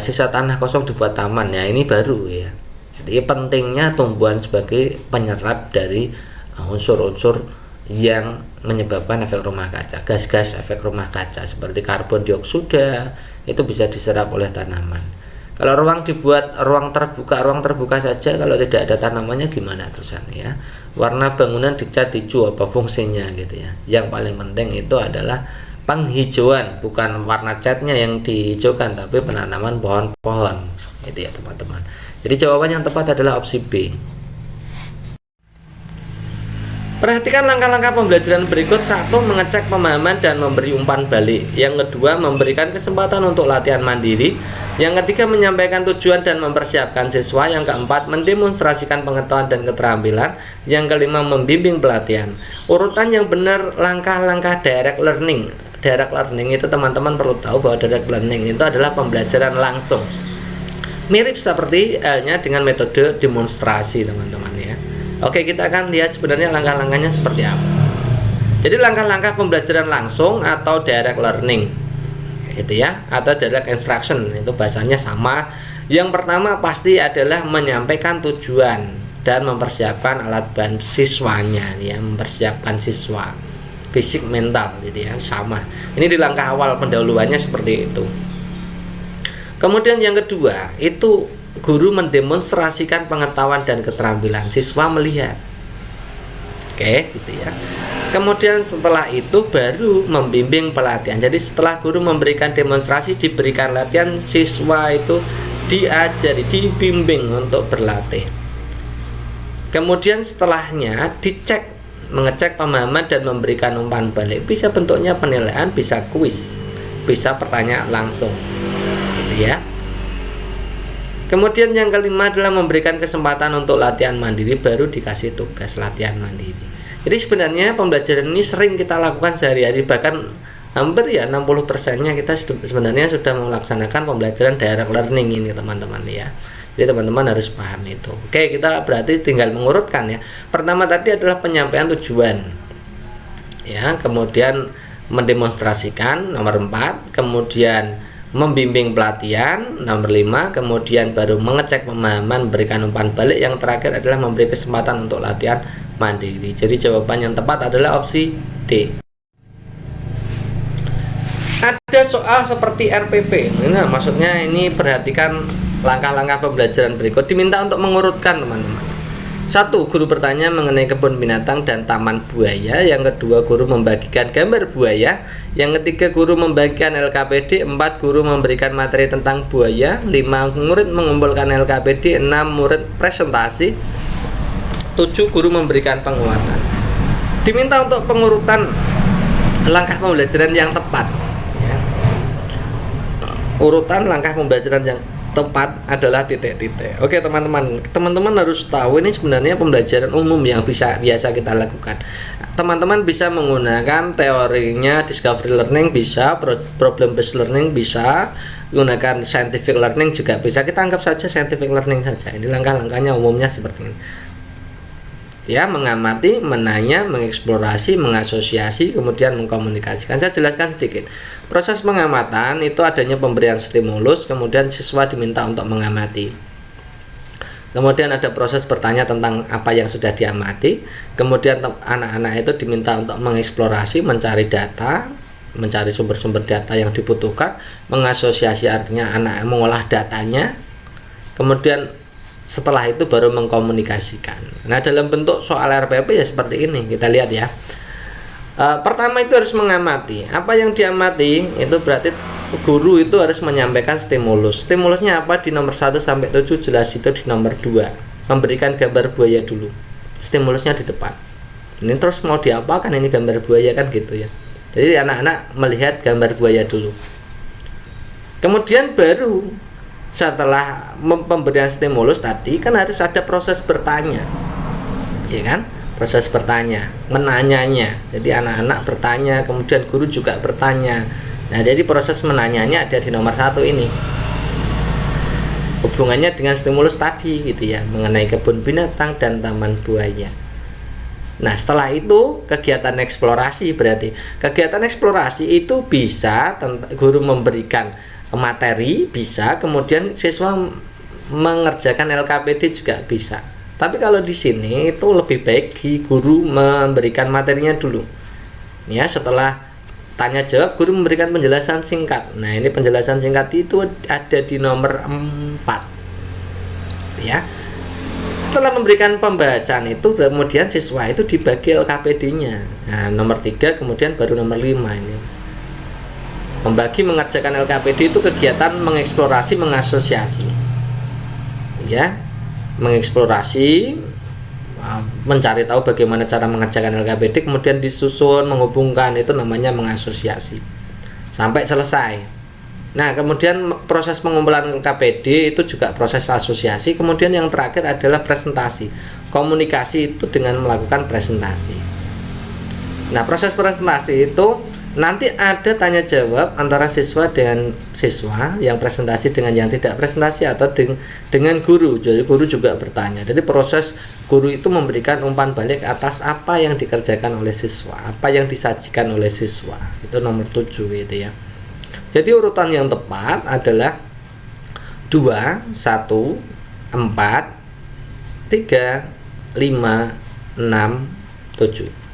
Sisa tanah kosong dibuat taman ya, ini baru ya. Jadi pentingnya tumbuhan sebagai penyerap dari unsur-unsur yang menyebabkan efek rumah kaca, gas-gas efek rumah kaca seperti karbon dioksida itu bisa diserap oleh tanaman. Kalau ruang dibuat ruang terbuka saja, kalau tidak ada tanamannya gimana terusan ya. Warna bangunan dicat hijau, apa fungsinya gitu ya. Yang paling penting itu adalah penghijauan, bukan warna catnya yang dihijaukan, tapi penanaman pohon-pohon gitu ya teman-teman. Jadi jawaban yang tepat adalah opsi B. Perhatikan langkah-langkah pembelajaran berikut. 1. Mengecek pemahaman dan memberi umpan balik. Yang kedua, memberikan kesempatan untuk latihan mandiri. Yang ketiga, menyampaikan tujuan dan mempersiapkan siswa. Yang keempat, mendemonstrasikan pengetahuan dan keterampilan. Yang kelima, membimbing pelatihan. Urutan yang benar langkah-langkah direct learning. Direct learning itu teman-teman perlu tahu bahwa direct learning itu adalah pembelajaran langsung. Mirip seperti halnya dengan metode demonstrasi teman-teman ya. Oke, kita akan lihat sebenarnya langkah-langkahnya seperti apa. Jadi langkah-langkah pembelajaran langsung atau direct learning itu ya, atau direct instruction itu bahasanya sama. Yang pertama pasti adalah menyampaikan tujuan dan mempersiapkan alat bantu siswanya ya, mempersiapkan siswa fisik mental gitu ya, sama. Ini di langkah awal pendahuluannya seperti itu. Kemudian yang kedua itu guru mendemonstrasikan pengetahuan dan keterampilan, siswa melihat. Oke, gitu ya. Kemudian setelah itu baru membimbing pelatihan. Jadi setelah guru memberikan demonstrasi, diberikan latihan, siswa itu diajari, dibimbing untuk berlatih. Kemudian setelahnya dicek, mengecek pemahaman dan memberikan umpan balik. Bisa bentuknya penilaian, bisa kuis, bisa pertanyaan langsung. Gitu ya. Kemudian yang kelima adalah memberikan kesempatan untuk latihan mandiri, baru dikasih tugas latihan mandiri. Jadi sebenarnya pembelajaran ini sering kita lakukan sehari-hari, bahkan hampir ya 60%-nya kita sebenarnya sudah melaksanakan pembelajaran direct learning ini teman-teman ya. Jadi teman-teman harus paham itu. Oke, kita berarti tinggal mengurutkan ya. Pertama tadi adalah penyampaian tujuan. Ya, kemudian mendemonstrasikan nomor 4, kemudian membimbing pelatihan nomor 5, kemudian baru mengecek pemahaman, berikan umpan balik, yang terakhir adalah memberi kesempatan untuk latihan mandiri. Jadi jawaban yang tepat adalah opsi D. ada soal seperti RPP. Nah, maksudnya ini perhatikan langkah-langkah pembelajaran berikut. Diminta untuk mengurutkan teman-teman. 1. Guru bertanya mengenai kebun binatang dan taman buaya. Yang kedua, guru membagikan gambar buaya. Yang ketiga, guru membagikan LKPD. 4. Guru memberikan materi tentang buaya. 5. Murid mengumpulkan LKPD. 6. Murid presentasi. 7. Guru memberikan penguatan. Diminta untuk pengurutan langkah pembelajaran yang tepat ya. Urutan langkah pembelajaran yang tepat adalah titik-titik. Oke teman-teman harus tahu ini sebenarnya pembelajaran umum yang biasa kita lakukan. Teman-teman bisa menggunakan teorinya discovery learning, bisa problem based learning, bisa menggunakan scientific learning juga bisa. Kita anggap saja scientific learning saja. Ini langkah-langkahnya umumnya seperti ini. Ya, mengamati, menanya, mengeksplorasi, mengasosiasi, kemudian mengkomunikasikan. Saya jelaskan sedikit. Proses pengamatan itu adanya pemberian stimulus, kemudian siswa diminta untuk mengamati. Kemudian ada proses bertanya tentang apa yang sudah diamati. Kemudian anak-anak itu diminta untuk mengeksplorasi, mencari data, mencari sumber-sumber data yang dibutuhkan, mengasosiasi artinya anak mengolah datanya. Kemudian setelah itu baru mengkomunikasikan. Nah, dalam bentuk soal RPP ya seperti ini. Kita lihat ya. Pertama itu harus mengamati. Apa yang diamati itu berarti guru itu harus menyampaikan stimulus. Stimulusnya apa? Di nomor 1 sampai 7 jelas itu di nomor 2. Memberikan gambar buaya dulu. Stimulusnya di depan. Ini terus mau diapakan ini gambar buaya kan gitu ya. Jadi anak-anak melihat gambar buaya dulu. Kemudian baru setelah pemberian stimulus tadi kan harus ada proses bertanya, ya kan? Proses bertanya, menanyanya. Jadi anak-anak bertanya, kemudian guru juga bertanya. Nah, jadi proses menanyanya ada di nomor 1 ini. Hubungannya dengan stimulus tadi gitu ya, mengenai kebun binatang dan taman buaya. Nah, setelah itu kegiatan eksplorasi berarti. Kegiatan eksplorasi itu bisa guru memberikan materi bisa, kemudian siswa mengerjakan LKPD juga bisa. Tapi kalau di sini itu lebih baik guru memberikan materinya dulu. Ya, setelah tanya jawab guru memberikan penjelasan singkat. Nah, ini penjelasan singkat itu ada di nomor 4. Ya. Setelah memberikan pembahasan itu kemudian siswa itu dibagi LKPD-nya. Nah, nomor 3 kemudian baru nomor 5 ini. Membagi mengerjakan LKPD itu kegiatan mengeksplorasi, mengasosiasi. Ya, mengeksplorasi, mencari tahu bagaimana cara mengerjakan LKPD, kemudian disusun, menghubungkan, itu namanya mengasosiasi. Sampai selesai. Nah, kemudian proses pengumpulan LKPD itu juga proses asosiasi, kemudian yang terakhir adalah presentasi. Komunikasi itu dengan melakukan presentasi. Nah, proses presentasi itu nanti ada tanya jawab antara siswa dengan siswa, yang presentasi dengan yang tidak presentasi, atau dengan guru. Jadi guru juga bertanya. Jadi proses guru itu memberikan umpan balik atas apa yang dikerjakan oleh siswa, apa yang disajikan oleh siswa. Itu nomor 7 gitu ya. Jadi urutan yang tepat adalah 2, 1, 4, 3, 5, 6, 7.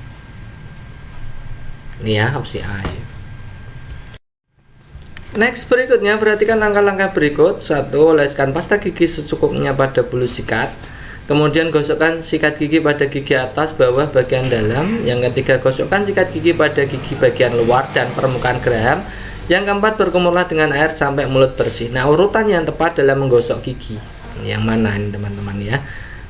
Ini ya opsi A ya. Next, berikutnya perhatikan langkah-langkah berikut. 1. Oleskan pasta gigi secukupnya pada bulu sikat. Kemudian gosokkan sikat gigi pada gigi atas, bawah, bagian dalam. Yang ketiga, gosokkan sikat gigi pada gigi bagian luar dan permukaan geraham. Yang keempat, berkumurlah dengan air sampai mulut bersih. Nah, urutan yang tepat dalam menggosok gigi yang mana ini teman-teman ya.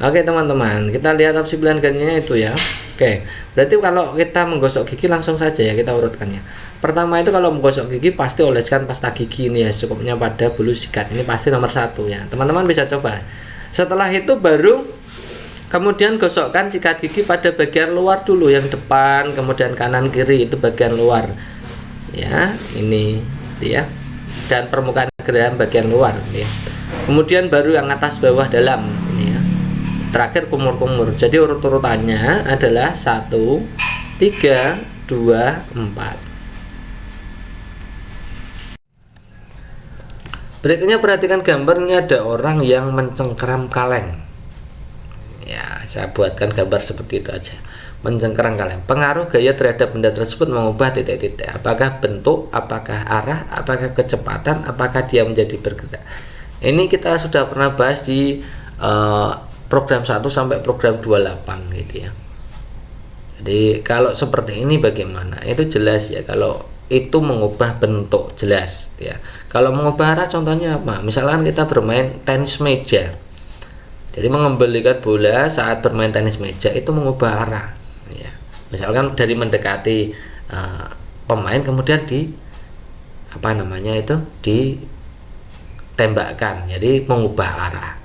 Oke teman-teman, kita lihat opsi pilihan gantinya itu ya. Oke, berarti kalau kita menggosok gigi langsung saja ya kita urutkannya. Pertama itu kalau menggosok gigi pasti oleskan pasta gigi ini ya secukupnya pada bulu sikat. Ini pasti nomor 1 ya. Teman-teman bisa coba. Setelah itu baru kemudian gosokkan sikat gigi pada bagian luar dulu, yang depan, kemudian kanan kiri itu bagian luar. Ya, ini gitu ya. Dan permukaan geraham bagian luar gitu ya. Kemudian baru yang atas, bawah, dalam ini ya. Terakhir kumur-kumur. Jadi urut-urutannya adalah 1, 3, 2, 4. Berikutnya perhatikan gambar. Ini ada orang yang mencengkeram kaleng. Ya, saya buatkan gambar seperti itu aja. mencengkerang kalian. Pengaruh gaya terhadap benda tersebut mengubah titik-titik. Apakah bentuk, apakah arah, apakah kecepatan, apakah dia menjadi bergerak. Ini kita sudah pernah bahas di program 1 sampai program 28 gitu ya. Jadi kalau seperti ini bagaimana? Itu jelas ya, kalau itu mengubah bentuk jelas ya. Kalau mengubah arah contohnya apa? Misalkan kita bermain tenis meja. Jadi mengembalikan bola saat bermain tenis meja itu mengubah arah ya. Misalkan dari mendekati pemain kemudian ditembakkan. Jadi mengubah arah.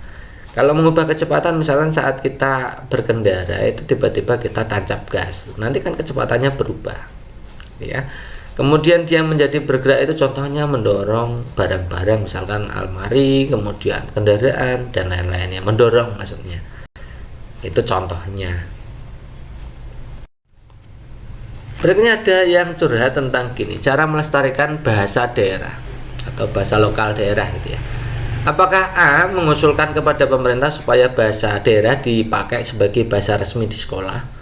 Kalau mengubah kecepatan misalkan saat kita berkendara itu tiba-tiba kita tancap gas. Nanti kan kecepatannya berubah ya. Kemudian dia menjadi bergerak itu contohnya mendorong barang-barang misalkan almari, kemudian kendaraan dan lain-lainnya, mendorong maksudnya. Itu contohnya. Berikutnya ada yang curhat tentang gini, cara melestarikan bahasa daerah atau bahasa lokal daerah gitu ya. Apakah A mengusulkan kepada pemerintah supaya bahasa daerah dipakai sebagai bahasa resmi di sekolah?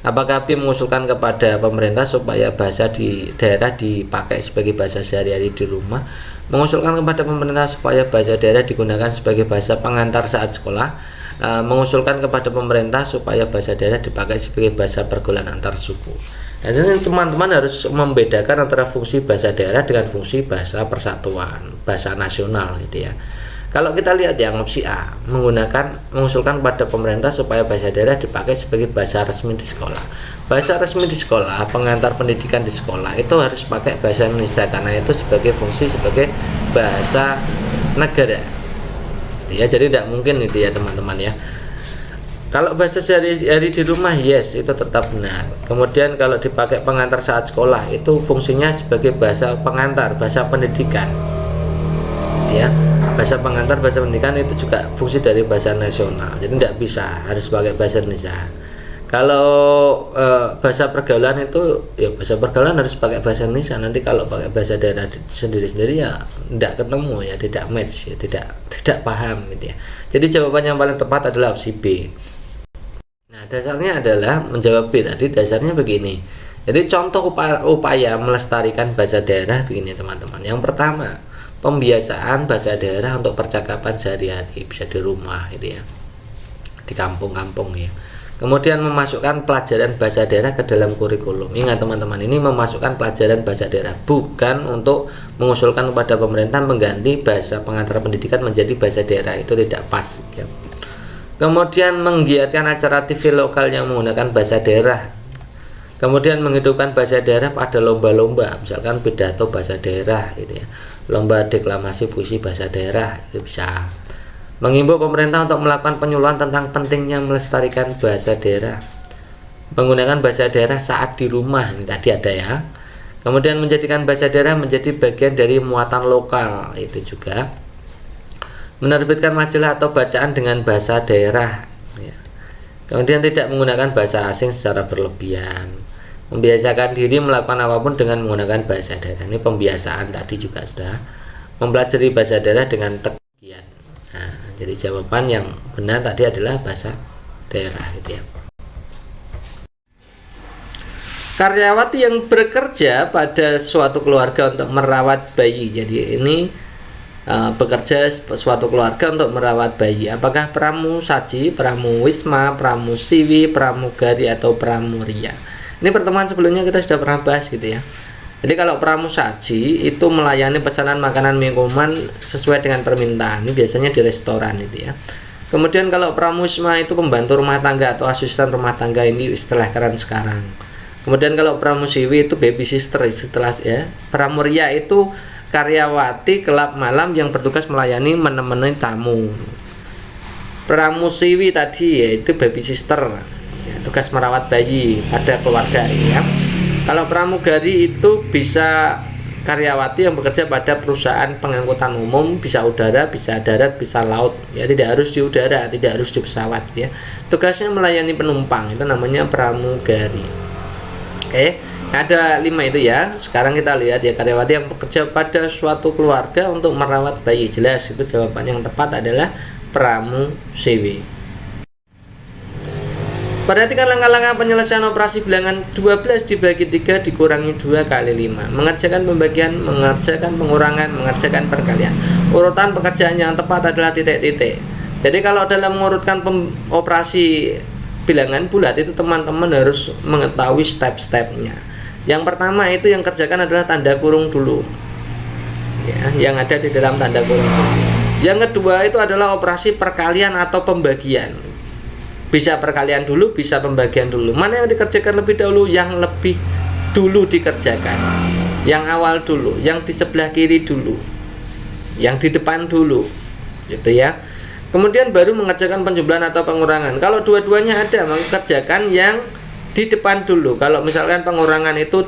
Apakah B mengusulkan kepada pemerintah supaya bahasa di daerah dipakai sebagai bahasa sehari-hari di rumah? Mengusulkan kepada pemerintah supaya bahasa daerah digunakan sebagai bahasa pengantar saat sekolah? Mengusulkan kepada pemerintah supaya bahasa daerah dipakai sebagai bahasa pergaulan antar suku. Nah, jadi teman-teman harus membedakan antara fungsi bahasa daerah dengan fungsi bahasa persatuan, bahasa nasional gitu ya. Kalau kita lihat yang opsi A, mengusulkan kepada pemerintah supaya bahasa daerah dipakai sebagai bahasa resmi di sekolah. Bahasa resmi di sekolah, pengantar pendidikan di sekolah itu harus pakai bahasa Indonesia karena itu sebagai fungsi sebagai bahasa negara. Ya, jadi tidak mungkin itu ya teman-teman ya. Kalau bahasa sehari-hari di rumah, yes, itu tetap benar. Kemudian kalau dipakai pengantar saat sekolah, itu fungsinya sebagai bahasa pengantar, bahasa pendidikan. Ya, bahasa pengantar, bahasa pendidikan itu juga fungsi dari bahasa nasional. Jadi tidak bisa harus pakai bahasa Indonesia. Kalau bahasa pergaulan itu ya bahasa pergaulan harus pakai bahasa Indonesia. Nanti kalau pakai bahasa daerah sendiri-sendiri ya tidak ketemu ya, tidak match ya, tidak paham gitu ya. Jadi jawaban yang paling tepat adalah opsi B. Nah, dasarnya adalah menjawab B tadi, dasarnya begini. Jadi contoh upaya melestarikan bahasa daerah begini teman-teman. Yang pertama, pembiasaan bahasa daerah untuk percakapan sehari-hari, bisa di rumah gitu ya, di kampung-kampung ya. Kemudian memasukkan pelajaran bahasa daerah ke dalam kurikulum. Ingat teman-teman, ini memasukkan pelajaran bahasa daerah, bukan untuk mengusulkan kepada pemerintah mengganti bahasa pengantar pendidikan menjadi bahasa daerah. Itu tidak pas ya. Kemudian menggiatkan acara TV lokal yang menggunakan bahasa daerah. Kemudian menghidupkan bahasa daerah pada lomba-lomba, misalkan pidato bahasa daerah gitu ya. Lomba deklamasi puisi bahasa daerah itu bisa. Mengimbau pemerintah untuk melakukan penyuluhan tentang pentingnya melestarikan bahasa daerah. Menggunakan bahasa daerah saat di rumah, ini tadi ada ya. Kemudian menjadikan bahasa daerah menjadi bagian dari muatan lokal, itu juga. Menerbitkan majalah atau bacaan dengan bahasa daerah ya. Kemudian tidak menggunakan bahasa asing secara berlebihan. Membiasakan diri melakukan apapun dengan menggunakan bahasa daerah. Ini pembiasaan tadi juga sudah. Mempelajari bahasa daerah dengan giat. Nah, jadi jawaban yang benar tadi adalah bahasa daerah gitu ya. Karyawati yang bekerja pada suatu keluarga untuk merawat bayi. Jadi ini bekerja suatu keluarga untuk merawat bayi. Apakah pramusaji, pramuwisma, pramusiwi, pramugari atau pramuria? Ini pertemuan sebelumnya kita sudah pernah bahas gitu ya. Jadi kalau pramusaji itu melayani pesanan makanan minuman sesuai dengan permintaan. Ini biasanya di restoran itu ya. Kemudian kalau pramuwisma itu pembantu rumah tangga atau asisten rumah tangga, ini istilah keren sekarang. Kemudian kalau pramusiwi itu baby sister setelah ya. Pramuria itu karyawati kelab malam yang bertugas melayani menemani tamu. Pramusiwi tadi yaitu baby sister ya, tugas merawat bayi pada keluarga ya. Kalau pramugari itu bisa karyawati yang bekerja pada perusahaan pengangkutan umum, bisa udara, bisa darat, bisa laut ya, tidak harus di udara, tidak harus di pesawat ya. Tugasnya melayani penumpang, itu namanya pramugari. Oke. Ada 5 itu ya. Sekarang kita lihat ya, karyawati yang bekerja pada suatu keluarga untuk merawat bayi. Jelas itu jawaban yang tepat adalah pramusiwi. Perhatikan langkah-langkah penyelesaian operasi bilangan 12 dibagi 3 dikurangi 2 kali 5. Mengerjakan pembagian, mengerjakan pengurangan, mengerjakan perkalian. Urutan pekerjaan yang tepat adalah titik-titik. Jadi kalau dalam mengurutkan operasi bilangan bulat itu teman-teman harus mengetahui step-stepnya. Yang pertama itu yang kerjakan adalah tanda kurung dulu, ya, yang ada di dalam tanda kurung. Yang kedua itu adalah operasi perkalian atau pembagian. Bisa perkalian dulu, bisa pembagian dulu. Mana yang dikerjakan lebih dahulu? Yang lebih dulu dikerjakan. Yang awal dulu, yang di sebelah kiri dulu, yang di depan dulu, gitu ya. Kemudian baru mengerjakan penjumlahan atau pengurangan. Kalau dua-duanya ada, maka kerjakan yang di depan dulu. Kalau misalkan pengurangan itu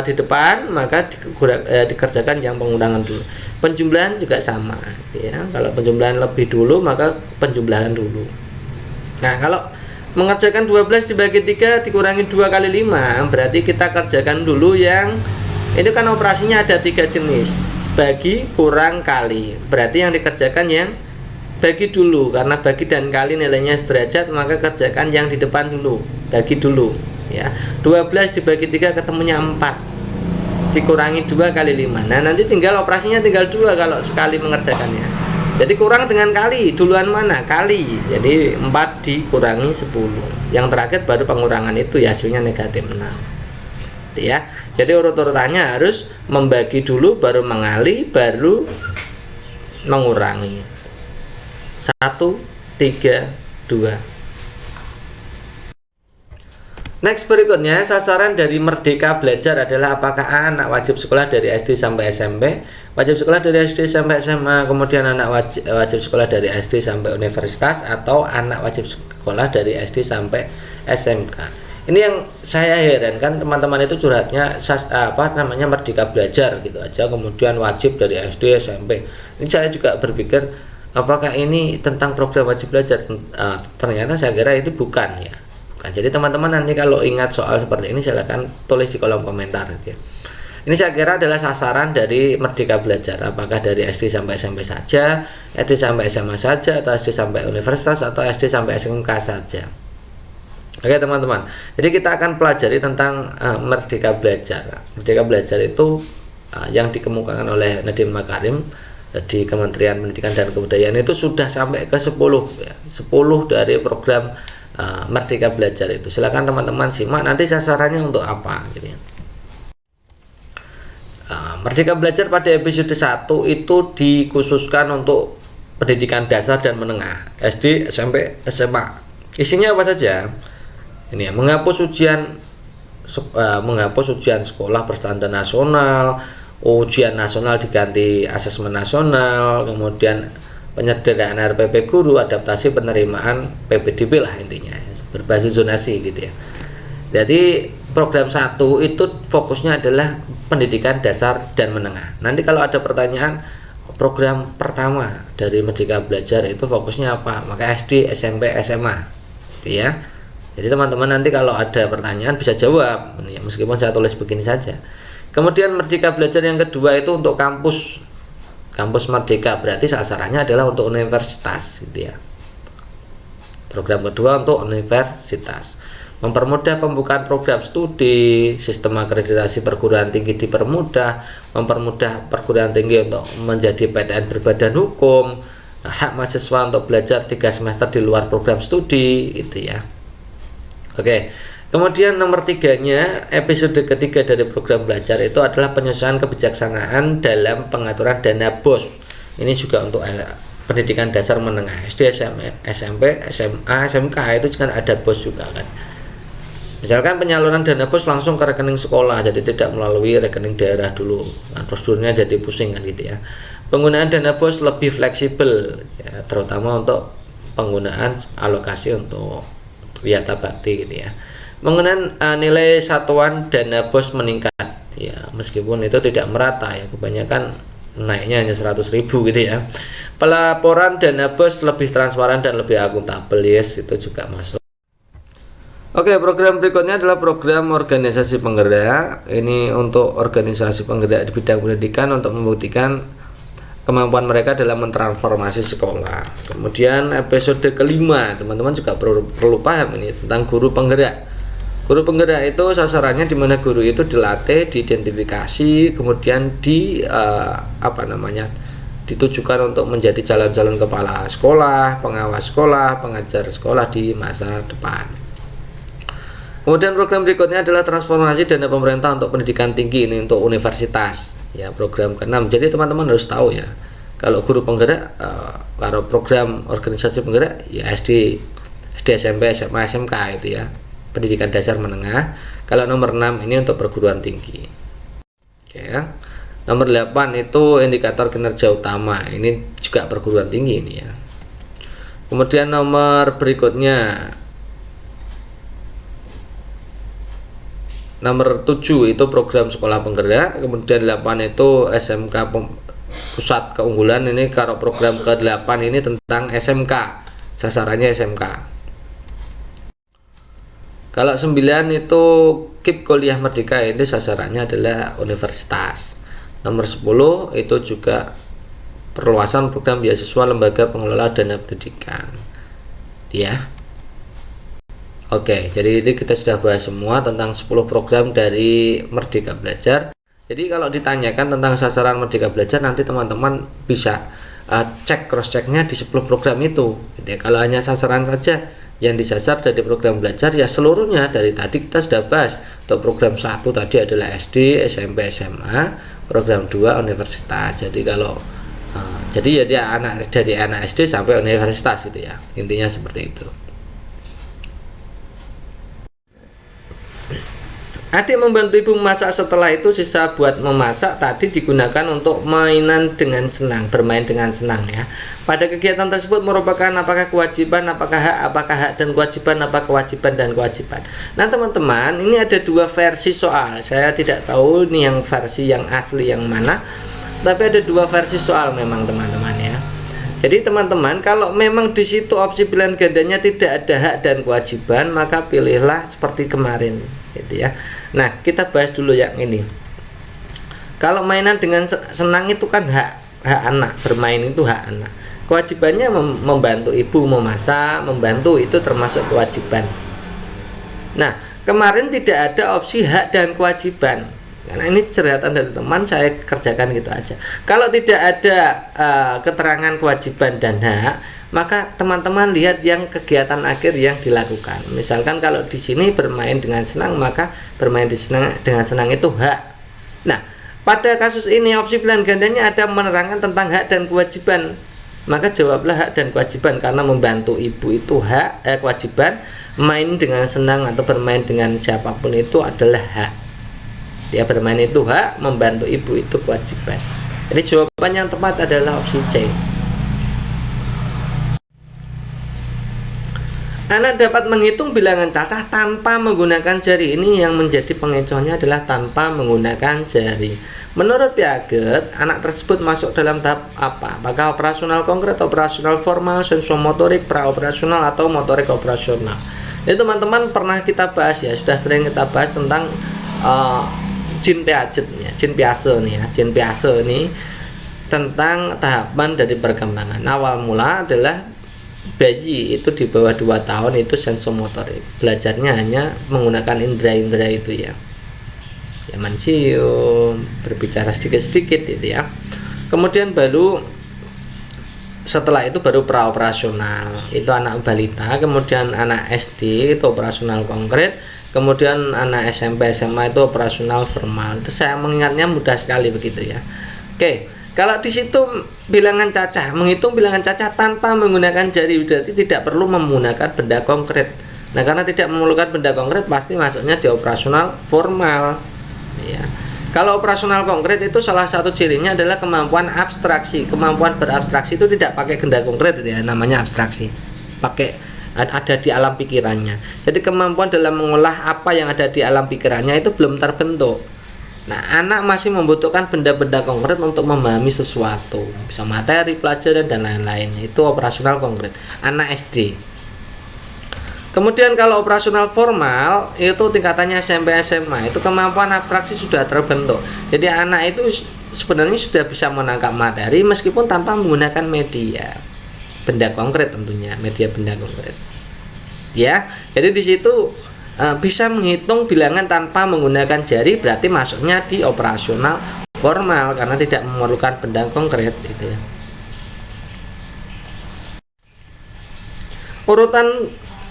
di depan, maka dikerjakan yang pengurangan dulu. Penjumlahan juga sama, gitu ya. Kalau penjumlahan lebih dulu, maka penjumlahan dulu. Nah, kalau mengerjakan 12 dibagi 3 dikurangi 2 kali 5, berarti kita kerjakan dulu yang itu kan operasinya ada 3 jenis. Bagi, kurang, kali. Berarti yang dikerjakan yang bagi dulu, karena bagi dan kali nilainya sederajat, maka kerjakan yang di depan dulu. Bagi dulu, ya. 12 dibagi 3 ketemunya 4. Dikurangi 2 kali 5. Nah, nanti tinggal operasinya tinggal 2 kalau sekali mengerjakannya. Jadi kurang dengan kali, duluan mana? Kali. Jadi 4 dikurangi 10. Yang terakhir baru pengurangan itu ya, hasilnya negatif 6. Ya. Jadi urut-urutannya harus membagi dulu, baru mengali, baru mengurangi. 1, 3, 2. Next berikutnya, sasaran dari Merdeka Belajar adalah apakah anak wajib sekolah dari SD sampai SMP, wajib sekolah dari SD sampai SMA, kemudian anak wajib sekolah dari SD sampai universitas, atau anak wajib sekolah dari SD sampai SMK. Ini yang saya herankan, teman-teman itu curhatnya Merdeka Belajar gitu aja, kemudian wajib dari SD SMP. Ini saya juga berpikir apakah ini tentang program wajib belajar? Ternyata saya kira itu bukan ya. Jadi teman-teman nanti kalau ingat soal seperti ini silakan tulis di kolom komentar gitu ya. Ini saya kira adalah sasaran dari Merdeka Belajar, apakah dari SD sampai SMP saja, SD sampai SMA saja, atau SD sampai universitas, atau SD sampai SMK saja. Oke teman-teman, jadi kita akan pelajari tentang Merdeka Belajar. Merdeka Belajar itu yang dikemukakan oleh Nadiem Makarim di Kementerian Pendidikan dan Kebudayaan itu sudah sampai ke 10 ya, 10 dari program Merdeka Belajar itu. Silakan teman-teman simak nanti sasarannya untuk apa gitu ya. Merdeka Belajar pada episode 1 itu dikhususkan untuk pendidikan dasar dan menengah, SD, SMP, SMA. Isinya apa saja? Ini ya, menghapus ujian sekolah berstandar nasional, ujian nasional diganti asesmen nasional, kemudian penyederhanaan RPP guru, adaptasi penerimaan PPDB lah intinya, berbasis zonasi gitu ya. Jadi program 1 itu fokusnya adalah pendidikan dasar dan menengah. Nanti kalau ada pertanyaan program pertama dari Merdeka Belajar itu fokusnya apa, maka SD, SMP, SMA gitu ya. Jadi teman-teman nanti kalau ada pertanyaan bisa jawab ya, meskipun saya tulis begini saja. Kemudian Merdeka Belajar yang kedua itu untuk kampus Merdeka, berarti sasarannya adalah untuk universitas gitu ya. Program kedua untuk universitas, mempermudah pembukaan program studi, sistem akreditasi perguruan tinggi dipermudah, mempermudah perguruan tinggi untuk menjadi PTN berbadan hukum, hak mahasiswa untuk belajar 3 semester di luar program studi gitu ya. Oke. Kemudian nomor 3-nya, episode ketiga dari program belajar itu adalah penyesuaian kebijaksanaan dalam pengaturan dana BOS. Ini juga untuk pendidikan dasar menengah, SD, SMP, SMA, SMK itu kan ada BOS juga kan. Misalkan penyaluran dana BOS langsung ke rekening sekolah, jadi tidak melalui rekening daerah dulu. Kan prosedurnya jadi pusing kan gitu ya. Penggunaan dana BOS lebih fleksibel ya, terutama untuk penggunaan alokasi untuk wiyata bakti gitu ya. Mengenai nilai satuan dana BOS meningkat ya, meskipun itu tidak merata ya, kebanyakan naiknya hanya 100.000 gitu ya. Pelaporan dana BOS lebih transparan dan lebih akuntabel, yes, itu juga masuk. Oke, program berikutnya adalah program organisasi penggerak. Ini untuk organisasi penggerak di bidang pendidikan untuk membuktikan kemampuan mereka dalam mentransformasi sekolah. Kemudian episode kelima, teman-teman juga perlu paham ini tentang guru penggerak. Guru penggerak itu sasarannya di mana guru itu dilatih, diidentifikasi, kemudian ditujukan untuk menjadi calon-calon kepala sekolah, pengawas sekolah, pengajar sekolah di masa depan. Kemudian program berikutnya adalah transformasi dana pemerintah untuk pendidikan tinggi, ini untuk universitas. Ya, program ke-6. Jadi teman-teman harus tahu ya, kalau guru penggerak, kalau program organisasi penggerak ya SD, SMP, SMA, SMK itu ya, pendidikan dasar menengah. Kalau nomor 6 ini untuk perguruan tinggi. Oke ya. Nomor 8 itu indikator kinerja utama, ini juga perguruan tinggi ini ya. Kemudian nomor berikutnya, nomor 7 itu program sekolah penggerak. Kemudian 8 itu SMK pusat keunggulan. Ini kalau program ke-8 ini tentang SMK, sasarannya SMK. Kalau 9 itu KIP Kuliah Merdeka, itu sasarannya adalah universitas. Nomor 10 itu juga perluasan program beasiswa lembaga pengelola dana pendidikan ya. Oke, jadi ini kita sudah bahas semua tentang 10 program dari Merdeka Belajar. Jadi kalau ditanyakan tentang sasaran Merdeka Belajar, nanti teman-teman bisa cek cross-checknya di 10 program itu. Jadi kalau hanya sasaran saja yang disasar dari program belajar, ya seluruhnya dari tadi kita sudah bahas. Untuk program 1 tadi adalah SD, SMP, SMA, program 2 universitas. Jadi kalau jadi ya dia dari anak SD sampai universitas itu ya. Intinya seperti itu. Adik membantu ibu memasak, setelah itu sisa buat memasak tadi digunakan untuk mainan dengan senang, bermain dengan senang ya. Pada kegiatan tersebut merupakan apakah kewajiban, apakah hak dan kewajiban, apa kewajiban dan kewajiban. Nah teman-teman, ini ada dua versi soal. Saya tidak tahu ini yang versi yang asli yang mana, tapi ada dua versi soal memang teman-teman ya. Jadi teman-teman, kalau memang di situ opsi pilihan gandanya tidak ada hak dan kewajiban, maka pilihlah seperti kemarin gitu ya. Nah, kita bahas dulu yang ini. Kalau mainan dengan senang itu kan hak anak, bermain itu hak anak. Kewajibannya membantu ibu memasak, membantu itu termasuk kewajiban. Nah, kemarin tidak ada opsi hak dan kewajiban. Karena ini curhatan dari teman, saya kerjakan gitu aja. Kalau tidak ada keterangan kewajiban dan hak, maka teman-teman lihat yang kegiatan akhir yang dilakukan. Misalkan kalau di sini bermain dengan senang, maka bermain dengan senang itu hak. Nah, pada kasus ini opsi pilihan gandanya ada menerangkan tentang hak dan kewajiban. Maka jawablah hak dan kewajiban, karena membantu ibu itu hak, kewajiban. Main dengan senang atau bermain dengan siapapun itu adalah hak. Dia bermain itu hak, membantu ibu itu kewajiban. Jadi jawaban yang tepat adalah opsi C. Anak dapat menghitung bilangan cacah tanpa menggunakan jari. Ini yang menjadi pengecualiannya adalah tanpa menggunakan jari. Menurut Piaget, anak tersebut masuk dalam tahap apa? Apakah operasional konkret, operasional formal, sensomotorik, praoperasional, atau motorik operasional? Jadi teman-teman pernah kita bahas ya, sudah sering kita bahas tentang Jean Piaget ya, Jean Piaget nih ya, Jean Piaget ini tentang tahapan dari perkembangan. Awal mula adalah bayi itu di bawah 2 tahun itu sensomotorik, belajarnya hanya menggunakan indera-indera itu ya, mencium, berbicara sedikit-sedikit itu ya. Kemudian baru setelah itu baru praoperasional, itu anak balita. Kemudian anak SD itu operasional konkret. Kemudian anak SMP SMA itu operasional formal. Itu saya mengingatnya mudah sekali begitu ya. Oke, kalau di situ bilangan cacah, menghitung bilangan cacah tanpa menggunakan jari, berarti tidak perlu menggunakan benda konkret. Nah, karena tidak memerlukan benda konkret, pasti masuknya di operasional formal ya. Kalau operasional konkret itu salah satu cirinya adalah kemampuan abstraksi. Kemampuan berabstraksi itu tidak pakai benda konkret ya, namanya abstraksi. Pakai ada di alam pikirannya. Jadi kemampuan dalam mengolah apa yang ada di alam pikirannya itu belum terbentuk. Nah, anak masih membutuhkan benda-benda konkret untuk memahami sesuatu, bisa materi, pelajaran dan lain-lain. Itu operasional konkret anak SD. Kemudian kalau operasional formal itu tingkatannya SMP SMA, itu kemampuan abstraksi sudah terbentuk. Jadi anak itu sebenarnya sudah bisa menangkap materi meskipun tanpa menggunakan media benda konkret, tentunya media benda konkret. Ya, jadi di situ bisa menghitung bilangan tanpa menggunakan jari, berarti masuknya di operasional formal karena tidak memerlukan benda konkret gitu ya.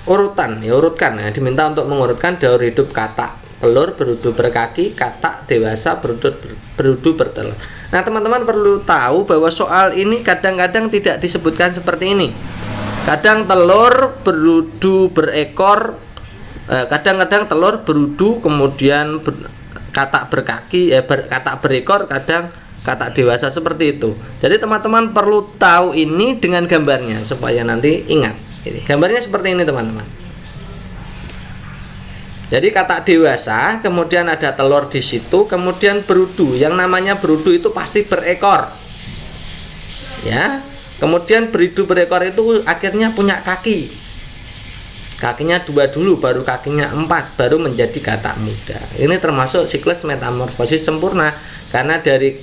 Urutkan ya, diminta untuk mengurutkan daur hidup katak telur berudu berkaki, katak dewasa berudu bertelur. Nah, teman-teman perlu tahu bahwa soal ini kadang-kadang tidak disebutkan seperti ini. Kadang telur berudu berekor, kadang-kadang telur berudu, kemudian katak berkaki, katak berekor, kadang katak dewasa, seperti itu. Jadi teman-teman perlu tahu ini dengan gambarnya supaya nanti ingat. Ini gambarnya seperti ini, teman-teman. Jadi katak dewasa, kemudian ada telur di situ, kemudian berudu. Yang namanya berudu itu pasti berekor. Ya. Kemudian berudu berekor itu akhirnya punya kaki. Kakinya 2 dulu, baru kakinya 4, baru menjadi katak muda. Ini termasuk siklus metamorfosis sempurna karena dari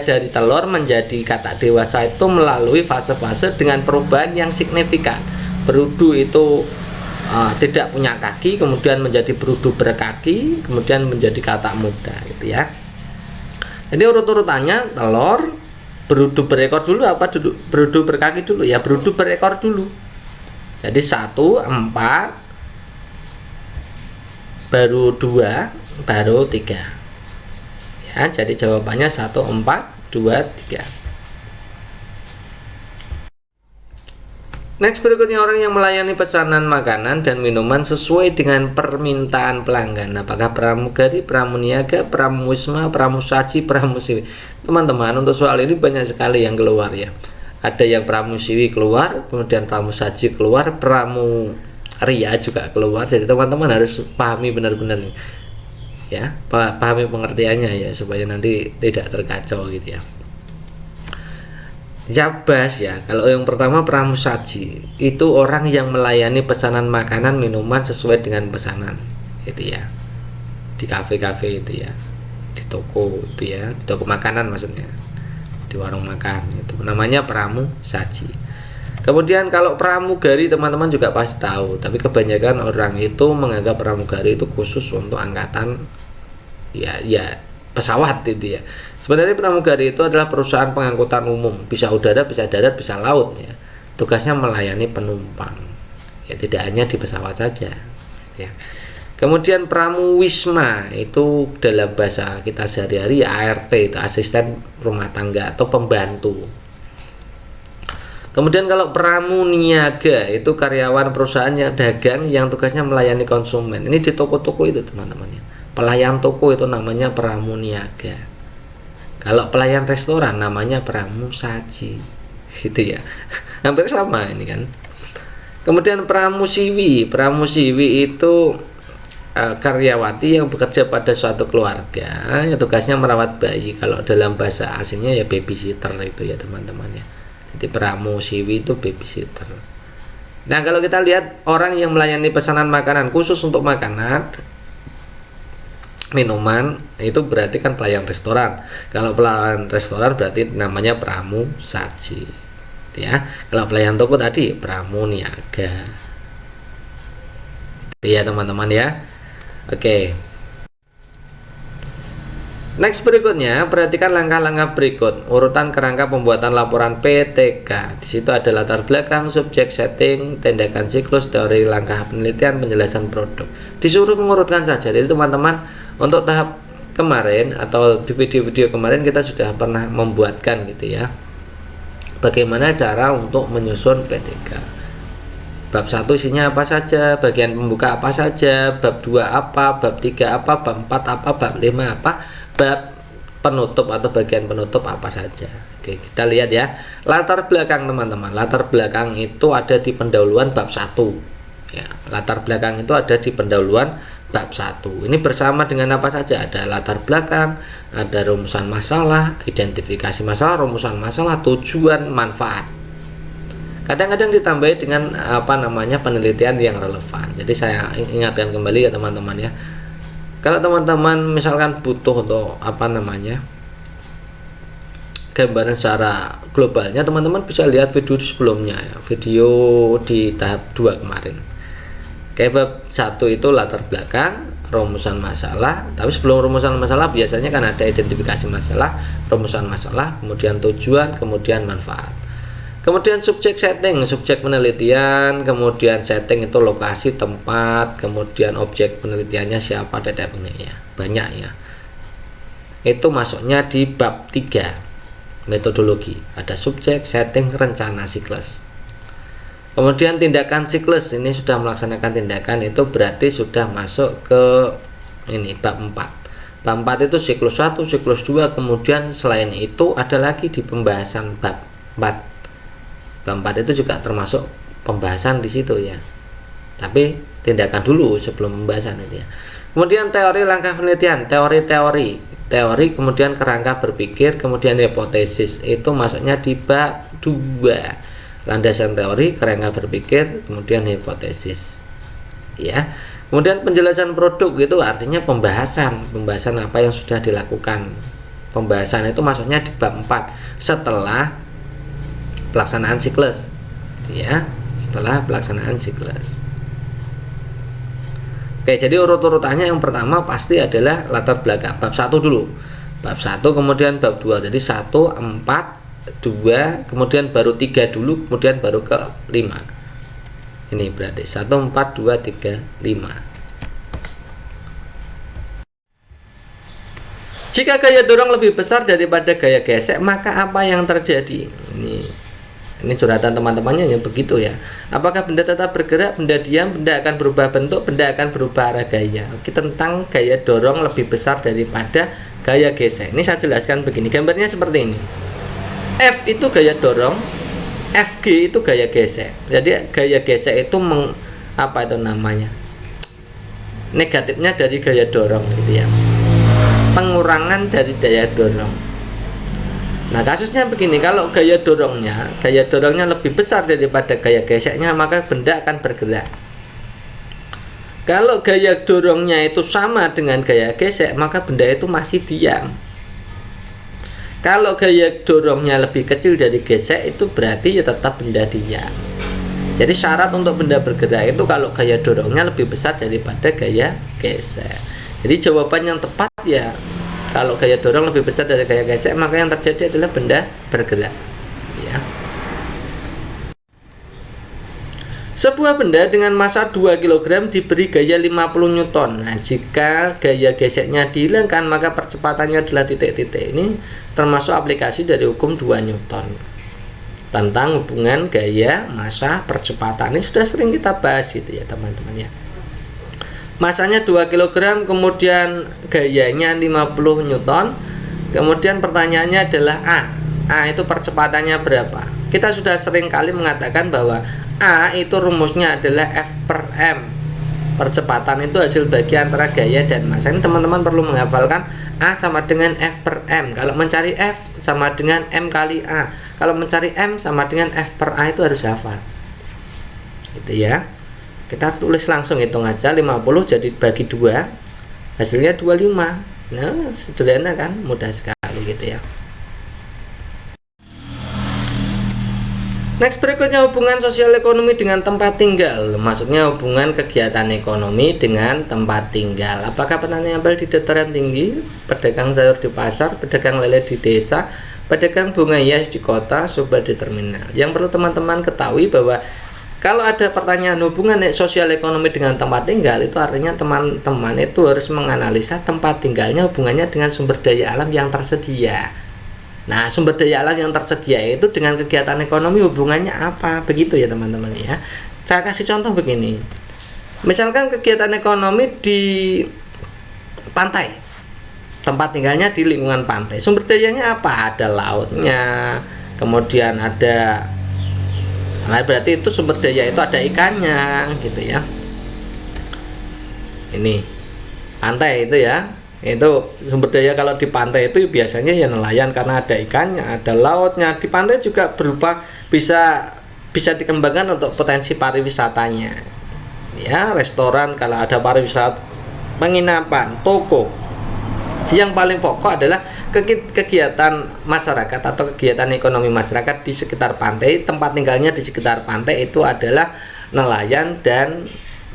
dari telur menjadi katak dewasa itu melalui fase-fase dengan perubahan yang signifikan. Berudu itu tidak punya kaki, kemudian menjadi berudu berkaki, kemudian menjadi katak muda gitu ya. Jadi urut-urutannya telur, berudu berekor dulu apa berudu berkaki dulu? Ya berudu berekor dulu. Jadi 1, 4, baru 2, baru 3. Ya, jadi jawabannya 1, 4, 2, 3. Next, berikutnya orang yang melayani pesanan makanan dan minuman sesuai dengan permintaan pelanggan. Apakah pramugari, pramuniaga, pramuwisma, pramusaji, pramusiwi? Teman-teman, untuk soal ini banyak sekali yang keluar ya. Ada yang pramusiwi keluar, kemudian pramusaji keluar, pramuria juga keluar. Jadi teman-teman harus pahami benar-benar ya, pahami pengertiannya ya, supaya nanti tidak terkacau gitu ya. Jabas ya, kalau yang pertama pramusaji itu orang yang melayani pesanan makanan minuman sesuai dengan pesanan gitu ya, di kafe-kafe itu ya, di toko itu ya, di toko makanan maksudnya, di warung makan itu namanya pramusaji. Kemudian kalau pramugari teman-teman juga pasti tahu, tapi kebanyakan orang itu menganggap pramugari itu khusus untuk angkatan ya pesawat gitu ya. Sebenarnya pramugari itu adalah perusahaan pengangkutan umum, bisa udara, bisa darat, bisa laut ya. Tugasnya melayani penumpang. Ya tidak hanya di pesawat saja ya. Kemudian pramuwisma itu dalam bahasa kita sehari-hari ART, itu asisten rumah tangga atau pembantu. Kemudian kalau pramuniaga itu karyawan perusahaan yang dagang yang tugasnya melayani konsumen. Ini di toko-toko itu teman-teman ya. Pelayan toko itu namanya pramuniaga. Kalau pelayan restoran namanya pramusaji, gitu ya. Hampir sama ini kan. Kemudian pramusiwi itu karyawati yang bekerja pada suatu keluarga, yang tugasnya merawat bayi. Kalau dalam bahasa asingnya ya babysitter itu ya teman-teman ya. Jadi pramusiwi itu babysitter. Nah kalau kita lihat orang yang melayani pesanan makanan khusus untuk makanan, minuman, itu berarti kan pelayan restoran. Kalau pelayan restoran berarti namanya pramusaji ya. Kalau pelayan toko tadi pramuniaga ya teman-teman ya. Oke. Next, berikutnya perhatikan langkah-langkah berikut urutan kerangka pembuatan laporan PTK. Di situ ada latar belakang, subjek, setting, tindakan siklus, teori, langkah penelitian, penjelasan produk. Disuruh mengurutkan saja. Jadi teman-teman, untuk tahap kemarin atau di video-video kemarin kita sudah pernah membuatkan gitu ya, bagaimana cara untuk menyusun PTK. Bab 1 isinya apa saja, bagian pembuka apa saja, bab 2 apa, bab 3 apa, bab 4 apa, bab 5 apa, bab penutup atau bagian penutup apa saja. Oke, kita lihat ya. Latar belakang teman-teman. Latar belakang itu ada di pendahuluan bab 1. Ya, latar belakang itu ada di pendahuluan bab 1. Ini bersama dengan apa saja? Ada latar belakang, ada rumusan masalah, identifikasi masalah, rumusan masalah, tujuan, manfaat. Kadang-kadang ditambahi dengan penelitian yang relevan. Jadi saya ingatkan kembali ya teman-teman ya. Kalau teman-teman misalkan butuh untuk gambaran secara globalnya, teman-teman bisa lihat video sebelumnya ya, video di tahap 2 kemarin. Kayak bab 1 itu latar belakang, rumusan masalah. Tapi sebelum rumusan masalah biasanya kan ada identifikasi masalah, rumusan masalah, kemudian tujuan, kemudian manfaat. Kemudian subjek setting, subjek penelitian, kemudian setting itu lokasi, tempat, kemudian objek penelitiannya siapa, dan ya. Banyak ya. Itu masuknya di bab 3, metodologi. Ada subjek, setting, rencana, siklus. Kemudian tindakan siklus, ini sudah melaksanakan tindakan, itu berarti sudah masuk ke ini bab 4. Bab 4 itu siklus 1, siklus 2, kemudian selain itu ada lagi di pembahasan bab 4. Bab 4 itu juga termasuk pembahasan di situ ya. Tapi tindakan dulu sebelum pembahasan itu ya. Kemudian teori langkah penelitian, teori kemudian kerangka berpikir, kemudian hipotesis, itu masuknya di bab 2. Landasan teori, kerangka berpikir, kemudian hipotesis. Ya. Kemudian penjelasan produk itu artinya pembahasan apa yang sudah dilakukan. Pembahasan itu masuknya di bab 4 setelah pelaksanaan siklus. Ya, setelah pelaksanaan siklus. Oke, jadi urut-urutannya yang pertama pasti adalah latar belakang. Bab 1 dulu. Bab 1 kemudian bab 2. Jadi 1, 4, 2, kemudian baru 3 dulu, kemudian baru ke 5. Ini berarti 1, 4, 2, 3, 5. Jika gaya dorong lebih besar daripada gaya gesek, maka apa yang terjadi? Ini curhatan teman-temannya yang begitu ya. Apakah benda tetap bergerak, benda diam, benda akan berubah bentuk, benda akan berubah arah gaya. Oke, tentang gaya dorong lebih besar daripada gaya gesek. Ini saya jelaskan begini. Gambarnya seperti ini. F itu gaya dorong, FG itu gaya gesek. Jadi gaya gesek itu negatifnya dari gaya dorong gitu ya. Pengurangan dari daya dorong. Nah, kasusnya begini, kalau gaya dorongnya lebih besar daripada gaya geseknya, maka benda akan bergerak. Kalau gaya dorongnya itu sama dengan gaya gesek, maka benda itu masih diam. Kalau gaya dorongnya lebih kecil dari gesek, itu berarti ya tetap benda diam. Jadi syarat untuk benda bergerak itu kalau gaya dorongnya lebih besar daripada gaya gesek. Jadi jawaban yang tepat ya, kalau gaya dorong lebih besar dari gaya gesek, maka yang terjadi adalah benda bergerak. Ya. Sebuah benda dengan massa 2 kg diberi gaya 50 Newton. Nah, jika gaya geseknya dihilangkan, maka percepatannya adalah titik-titik. Ini termasuk aplikasi dari hukum 2 Newton. Tentang hubungan gaya, massa, percepatan. Ini sudah sering kita bahas itu ya, teman-teman ya. Masanya 2 kg, kemudian gayanya 50 Newton. Kemudian pertanyaannya adalah A itu percepatannya berapa? Kita sudah sering kali mengatakan bahwa A itu rumusnya adalah F per M. Percepatan itu hasil bagi antara gaya dan massa. Ini teman-teman perlu menghafalkan A sama dengan F per M. Kalau mencari F sama dengan M kali A. Kalau mencari M sama dengan F per A, itu harus hafal. Gitu ya. Kita tulis langsung, hitung aja 50 jadi bagi 2, hasilnya 25. Nah, sederhana kan, mudah sekali gitu ya. Next, berikutnya hubungan sosial ekonomi dengan tempat tinggal. Maksudnya hubungan kegiatan ekonomi dengan tempat tinggal. Apakah petani apel di dataran tinggi, pedagang sayur di pasar, pedagang lele di desa, pedagang bunga hias di kota, sobat di terminal. Yang perlu teman-teman ketahui bahwa kalau ada pertanyaan hubungan sosial ekonomi dengan tempat tinggal, itu artinya teman-teman itu harus menganalisa tempat tinggalnya hubungannya dengan sumber daya alam yang tersedia. Nah, sumber daya alam yang tersedia itu dengan kegiatan ekonomi hubungannya apa? Begitu ya teman-teman ya. Saya kasih contoh begini. Misalkan kegiatan ekonomi di pantai, tempat tinggalnya di lingkungan pantai. Sumber dayanya apa? Ada lautnya, kemudian ada, nah, berarti itu sumber daya itu ada ikannya gitu ya. Ini pantai itu ya, itu sumber daya. Kalau di pantai itu biasanya ya nelayan karena ada ikannya, ada lautnya. Di pantai juga berupa bisa bisa dikembangkan untuk potensi pariwisatanya. Ya, restoran kalau ada pariwisata, penginapan, toko. Yang paling pokok adalah kegiatan masyarakat atau kegiatan ekonomi masyarakat di sekitar pantai, tempat tinggalnya di sekitar pantai itu adalah nelayan dan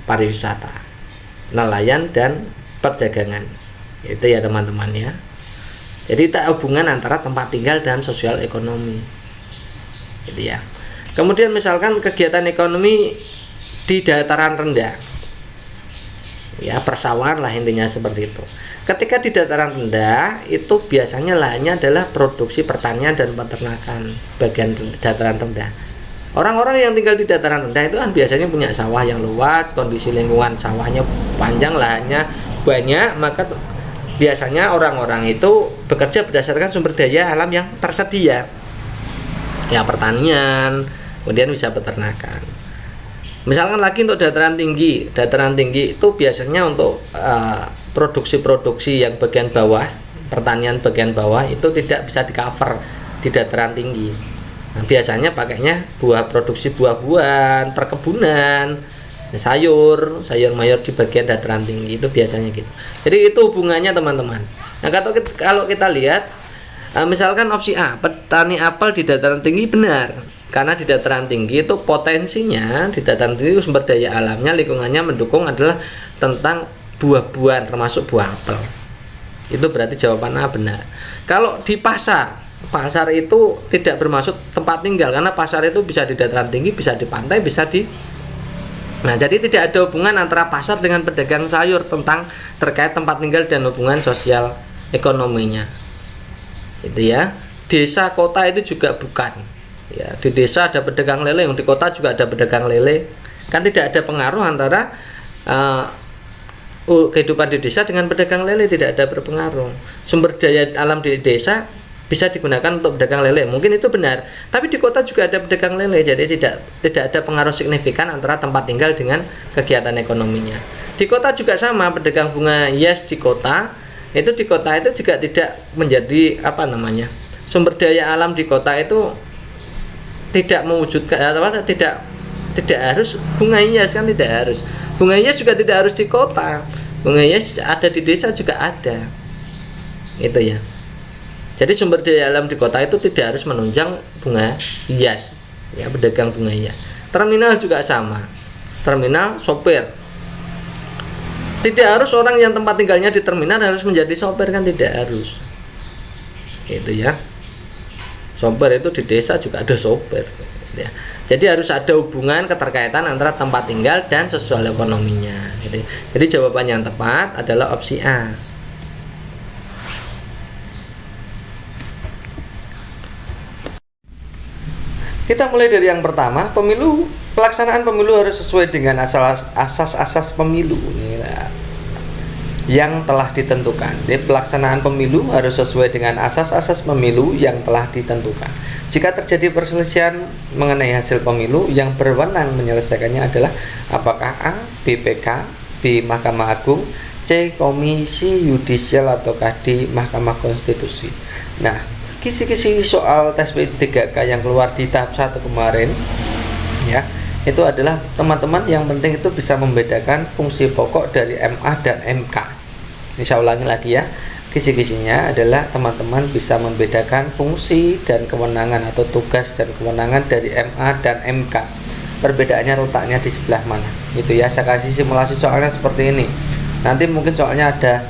pariwisata, nelayan dan perdagangan. Itu ya teman-teman ya. Jadi tak hubungan antara tempat tinggal dan sosial ekonomi. Gitu ya. Kemudian misalkan kegiatan ekonomi di dataran rendah, ya persawahan lah intinya seperti itu. Ketika di dataran rendah itu biasanya lahannya adalah produksi pertanian dan peternakan bagian dataran rendah. Orang-orang yang tinggal di dataran rendah itu kan biasanya punya sawah yang luas, kondisi lingkungan sawahnya panjang, lahannya banyak, maka biasanya orang-orang itu bekerja berdasarkan sumber daya alam yang tersedia. Ya pertanian, kemudian bisa peternakan. Misalkan lagi untuk dataran tinggi itu biasanya untuk produksi-produksi yang bagian bawah, pertanian bagian bawah itu tidak bisa di cover di dataran tinggi. Nah, biasanya pakainya produksi buah-buahan, perkebunan, sayur mayur di bagian dataran tinggi itu biasanya gitu. Jadi itu hubungannya teman-teman. Nah, kalau kita lihat misalkan opsi A, petani apel di dataran tinggi benar. Karena di dataran tinggi itu potensinya, di dataran tinggi sumber daya alamnya, lingkungannya mendukung adalah tentang buah-buahan termasuk buah apel. Itu berarti jawaban A benar. Kalau di pasar itu tidak bermaksud tempat tinggal, karena pasar itu bisa di dataran tinggi, bisa di pantai, bisa di. Nah, jadi tidak ada hubungan antara pasar dengan pedagang sayur tentang terkait tempat tinggal dan hubungan sosial ekonominya. Itu ya. Desa kota itu juga bukan. Ya, di desa ada pedagang lele, yang di kota juga ada pedagang lele. Kan tidak ada pengaruh antara kehidupan di desa dengan pedagang lele, tidak ada berpengaruh. Sumber daya alam di desa bisa digunakan untuk pedagang lele, mungkin itu benar. Tapi di kota juga ada pedagang lele, jadi tidak ada pengaruh signifikan antara tempat tinggal dengan kegiatan ekonominya. Di kota juga sama, pedagang bunga hias di kota itu juga tidak menjadi sumber daya alam di kota itu tidak mewujudkan tidak harus bunga hias, kan tidak harus. Bunga hias juga tidak harus di kota. Bunga hias ada di desa juga ada. Itu ya. Jadi sumber daya alam di kota itu tidak harus menunjang bunga hias. Ya, pedagang bunga hias. Terminal juga sama. Terminal sopir. Tidak harus orang yang tempat tinggalnya di terminal harus menjadi sopir, kan tidak harus. Itu ya. Sopir itu di desa juga ada sopir. Ya. Jadi harus ada hubungan keterkaitan antara tempat tinggal dan sosial ekonominya. Jadi jawaban yang tepat adalah opsi A. Kita mulai dari yang pertama, pelaksanaan pemilu harus sesuai dengan asas-asas pemilu yang telah ditentukan. Jadi pelaksanaan pemilu harus sesuai dengan asas-asas pemilu yang telah ditentukan. Jika terjadi perselisihan mengenai hasil pemilu, yang berwenang menyelesaikannya adalah apakah A. BPK, B. Mahkamah Agung, C. Komisi Yudisial, ataukah D. Mahkamah Konstitusi. Nah, kisi-kisi soal tes P3K yang keluar di tahap 1 kemarin ya, itu adalah teman-teman yang penting itu bisa membedakan fungsi pokok dari MA dan MK. Ini saya ulangi lagi ya. Kisi-kisinya adalah teman-teman bisa membedakan fungsi dan kewenangan atau tugas dan kewenangan dari MA dan MK. Perbedaannya letaknya di sebelah mana. Itu ya, saya kasih simulasi soalnya seperti ini. Nanti mungkin soalnya ada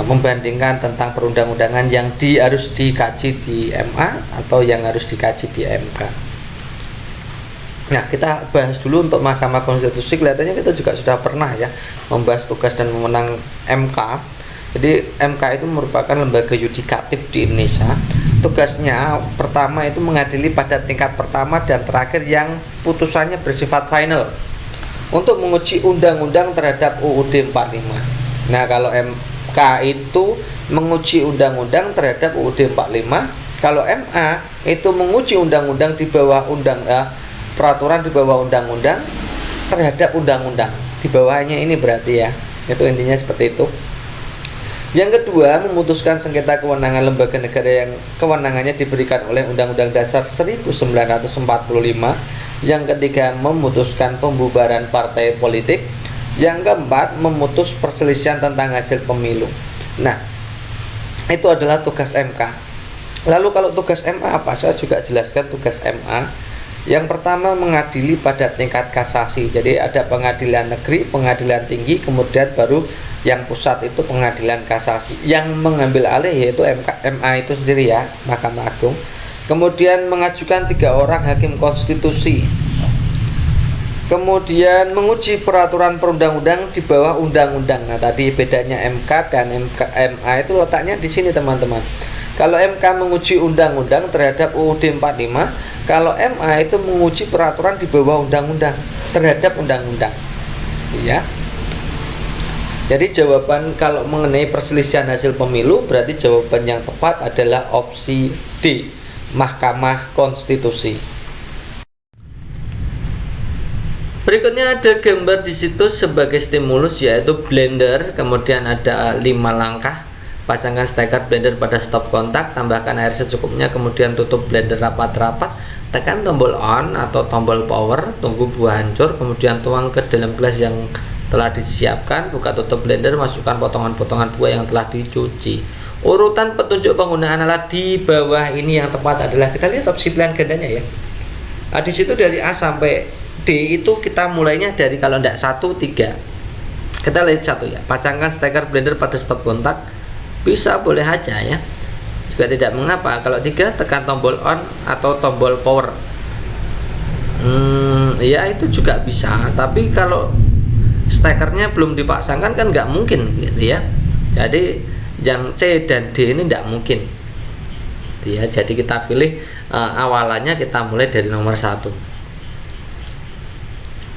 membandingkan tentang perundang-undangan yang harus dikaji di MA atau yang harus dikaji di MK. Nah, kita bahas dulu untuk Mahkamah Konstitusi. Kelihatannya kita juga sudah pernah ya membahas tugas dan wewenang MK. Jadi MK itu merupakan lembaga yudikatif di Indonesia. Tugasnya pertama itu mengadili pada tingkat pertama dan terakhir yang putusannya bersifat final untuk menguji undang-undang terhadap UUD 45. Nah, kalau MK itu menguji undang-undang terhadap UUD 45, kalau MA itu menguji undang-undang di bawah peraturan di bawah undang-undang terhadap undang-undang di bawahnya, ini berarti ya, itu intinya seperti itu. Yang kedua, memutuskan sengketa kewenangan lembaga negara yang kewenangannya diberikan oleh Undang-Undang Dasar 1945. Yang ketiga, memutuskan pembubaran partai politik. Yang keempat, memutus perselisihan tentang hasil pemilu. Nah, itu adalah tugas MK. Lalu kalau tugas MA apa? Saya juga jelaskan tugas MA. Yang pertama, mengadili pada tingkat kasasi. Jadi ada pengadilan negeri, pengadilan tinggi, kemudian baru yang pusat itu pengadilan kasasi. Yang mengambil alih yaitu MA itu sendiri ya, Mahkamah Agung. Kemudian mengajukan 3 orang hakim konstitusi. Kemudian menguji peraturan perundang-undang di bawah undang-undang. Nah, tadi bedanya MK dan MA itu letaknya di sini, teman-teman. Kalau MK menguji undang-undang terhadap UUD 45, kalau MA itu menguji peraturan di bawah undang-undang terhadap undang-undang. Ya. Jadi jawaban kalau mengenai perselisihan hasil pemilu, berarti jawaban yang tepat adalah opsi D, Mahkamah Konstitusi. Berikutnya ada gambar di situ sebagai stimulus, yaitu blender. Kemudian ada 5 langkah. Pasangkan steker blender pada stop kontak, tambahkan air secukupnya, kemudian tutup blender rapat-rapat, tekan tombol on atau tombol power, tunggu buah hancur, kemudian tuang ke dalam gelas yang telah disiapkan, buka tutup blender, masukkan potongan-potongan buah yang telah dicuci. Urutan petunjuk penggunaan alat di bawah ini yang tepat adalah, kita lihat opsi pilihan gandanya ya. Nah, di situ dari A sampai D itu kita mulainya dari, kalau tidak 1, 3. Kita lihat 1 ya, pasangkan steker blender pada stop kontak. Bisa, boleh aja ya, juga tidak mengapa. Kalau 3, tekan tombol on atau tombol power. Ya itu juga bisa, tapi kalau stekernya belum dipasangkan kan nggak mungkin gitu ya. Jadi yang C dan D ini nggak mungkin ya. Jadi kita pilih awalannya, kita mulai dari nomor 1.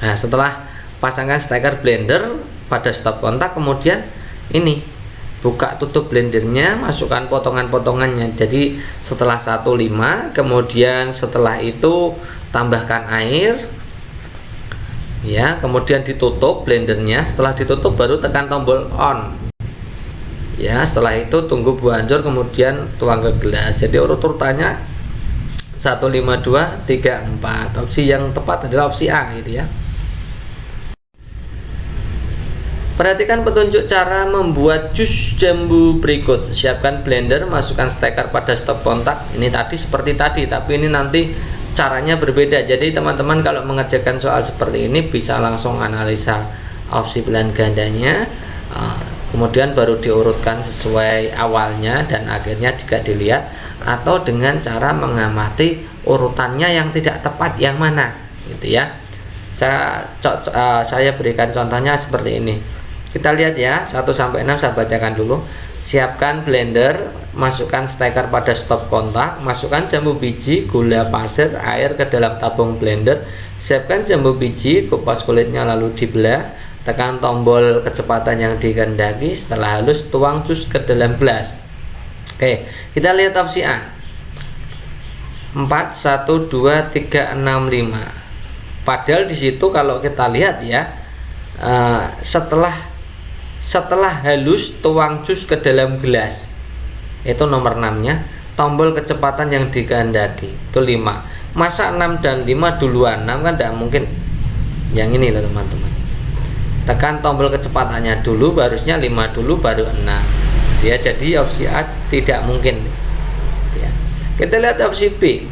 Nah, setelah pasangkan steker blender pada stop kontak, kemudian ini buka tutup blendernya, masukkan potongan-potongannya. Jadi setelah 1,5, kemudian setelah itu tambahkan air ya, kemudian ditutup blendernya. Setelah ditutup baru tekan tombol on ya. Setelah itu tunggu buah hancur, kemudian tuang ke gelas. Jadi urut-urutannya 1, 5, 2, 3, 4. Opsi yang tepat adalah opsi A gitu ya. Perhatikan petunjuk cara membuat jus jambu berikut. Siapkan blender, masukkan steker pada stop kontak. Ini tadi seperti tadi, tapi ini nanti caranya berbeda. Jadi teman-teman kalau mengerjakan soal seperti ini bisa langsung analisa opsi pilihan gandanya, kemudian baru diurutkan sesuai awalnya dan akhirnya juga dilihat, atau dengan cara mengamati urutannya yang tidak tepat yang mana gitu ya. Saya berikan contohnya seperti ini. Kita lihat ya, 1 sampai 6 saya bacakan dulu. Siapkan blender, masukkan steker pada stop kontak, masukkan jambu biji, gula pasir, air ke dalam tabung blender. Siapkan jambu biji, kupas kulitnya lalu dibelah, tekan tombol kecepatan yang dikehendaki. Setelah halus, tuang jus ke dalam gelas. Oke, kita lihat opsi A. 4, 1, 2, 3, 6, 5. Padahal di situ kalau kita lihat ya, setelah halus tuang jus ke dalam gelas, itu nomor 6 nya. Tombol kecepatan yang dikehendaki itu 5. Masa 6 dan 5 duluan? 6 kan tidak mungkin. Yang ini loh teman-teman, tekan tombol kecepatannya dulu, harusnya 5 dulu baru 6 ya. Jadi opsi A tidak mungkin ya. Kita lihat opsi B.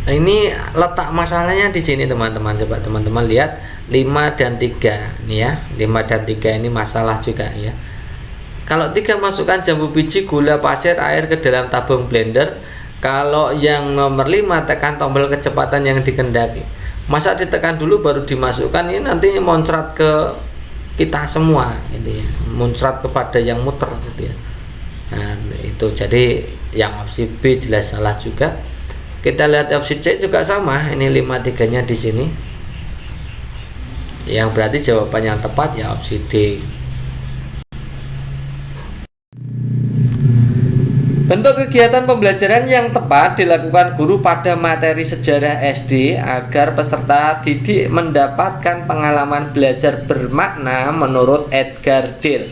Ini letak masalahnya di sini teman-teman. Coba teman-teman lihat 5 dan 3 nih ya. 5 dan 3 ini masalah juga ya. Kalau 3, masukkan jambu biji, gula pasir, air ke dalam tabung blender. Kalau yang nomor 5, tekan tombol kecepatan yang dikehendaki. Masa ditekan dulu baru dimasukkan? Ini nanti muncrat ke kita semua ini ya. Muncrat kepada yang muter gitu ya. Nah, itu jadi yang opsi B jelas salah juga. Kita lihat opsi C juga sama. Ini 5, 3-nya di sini. Yang berarti jawaban yang tepat ya opsi D. Bentuk kegiatan pembelajaran yang tepat dilakukan guru pada materi sejarah SD agar peserta didik mendapatkan pengalaman belajar bermakna menurut Edgar Dale.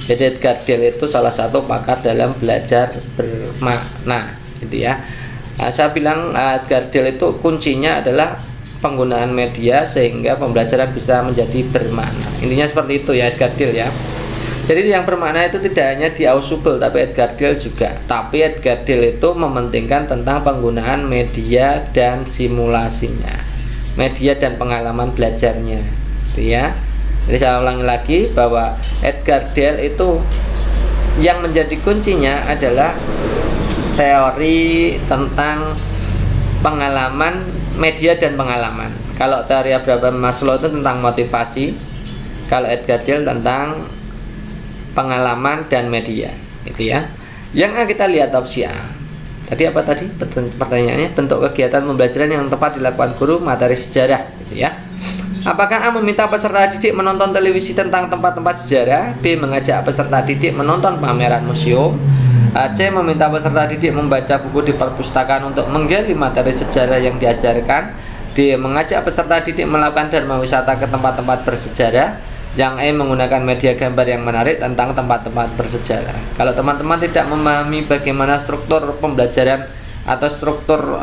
Jadi Edgar Dale itu salah satu pakar dalam belajar bermakna gitu ya. Saya bilang Edgar Dale itu kuncinya adalah penggunaan media sehingga pembelajaran bisa menjadi bermakna. Intinya seperti itu ya Edgar Dale ya. Jadi yang bermakna itu tidak hanya di Ausubel tapi Edgar Dale juga. Tapi Edgar Dale itu mementingkan tentang penggunaan media dan simulasinya, media dan pengalaman belajarnya, gitu ya. Jadi saya ulangi lagi bahwa Edgar Dale itu yang menjadi kuncinya adalah teori tentang pengalaman, media dan pengalaman. Kalau teori Abraham Maslow itu tentang motivasi, kalau Edgar Dale tentang pengalaman dan media, itu ya. Yang kita lihat opsi A. Tadi apa tadi? Pertanyaannya, bentuk kegiatan pembelajaran yang tepat dilakukan guru materi sejarah, gitu ya. Apakah A meminta peserta didik menonton televisi tentang tempat-tempat sejarah, B mengajak peserta didik menonton pameran museum, C meminta peserta didik membaca buku di perpustakaan untuk menggali materi sejarah yang diajarkan, D mengajak peserta didik melakukan dharma wisata ke tempat-tempat bersejarah, yang E menggunakan media gambar yang menarik tentang tempat-tempat bersejarah. Kalau teman-teman tidak memahami bagaimana struktur pembelajaran atau struktur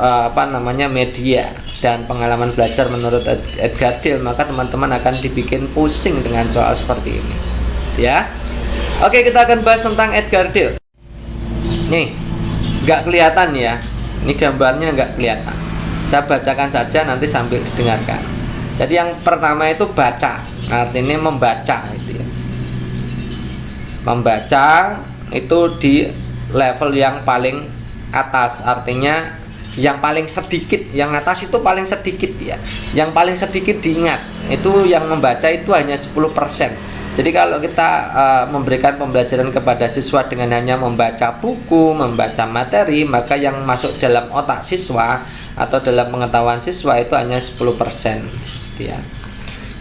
media dan pengalaman belajar menurut Edgar Dale, maka teman-teman akan dibikin pusing dengan soal seperti ini ya. Oke, kita akan bahas tentang Edgar Dale. Nih, nggak kelihatan ya, ini gambarnya nggak kelihatan, saya bacakan saja nanti sambil didengarkan. Jadi yang pertama itu baca, artinya membaca itu ya. Membaca itu di level yang paling atas, artinya yang paling sedikit, yang atas itu paling sedikit ya. Yang paling sedikit diingat, itu yang membaca itu hanya 10%. Jadi kalau kita memberikan pembelajaran kepada siswa dengan hanya membaca buku, membaca materi, maka yang masuk dalam otak siswa atau dalam pengetahuan siswa itu hanya 10% ya.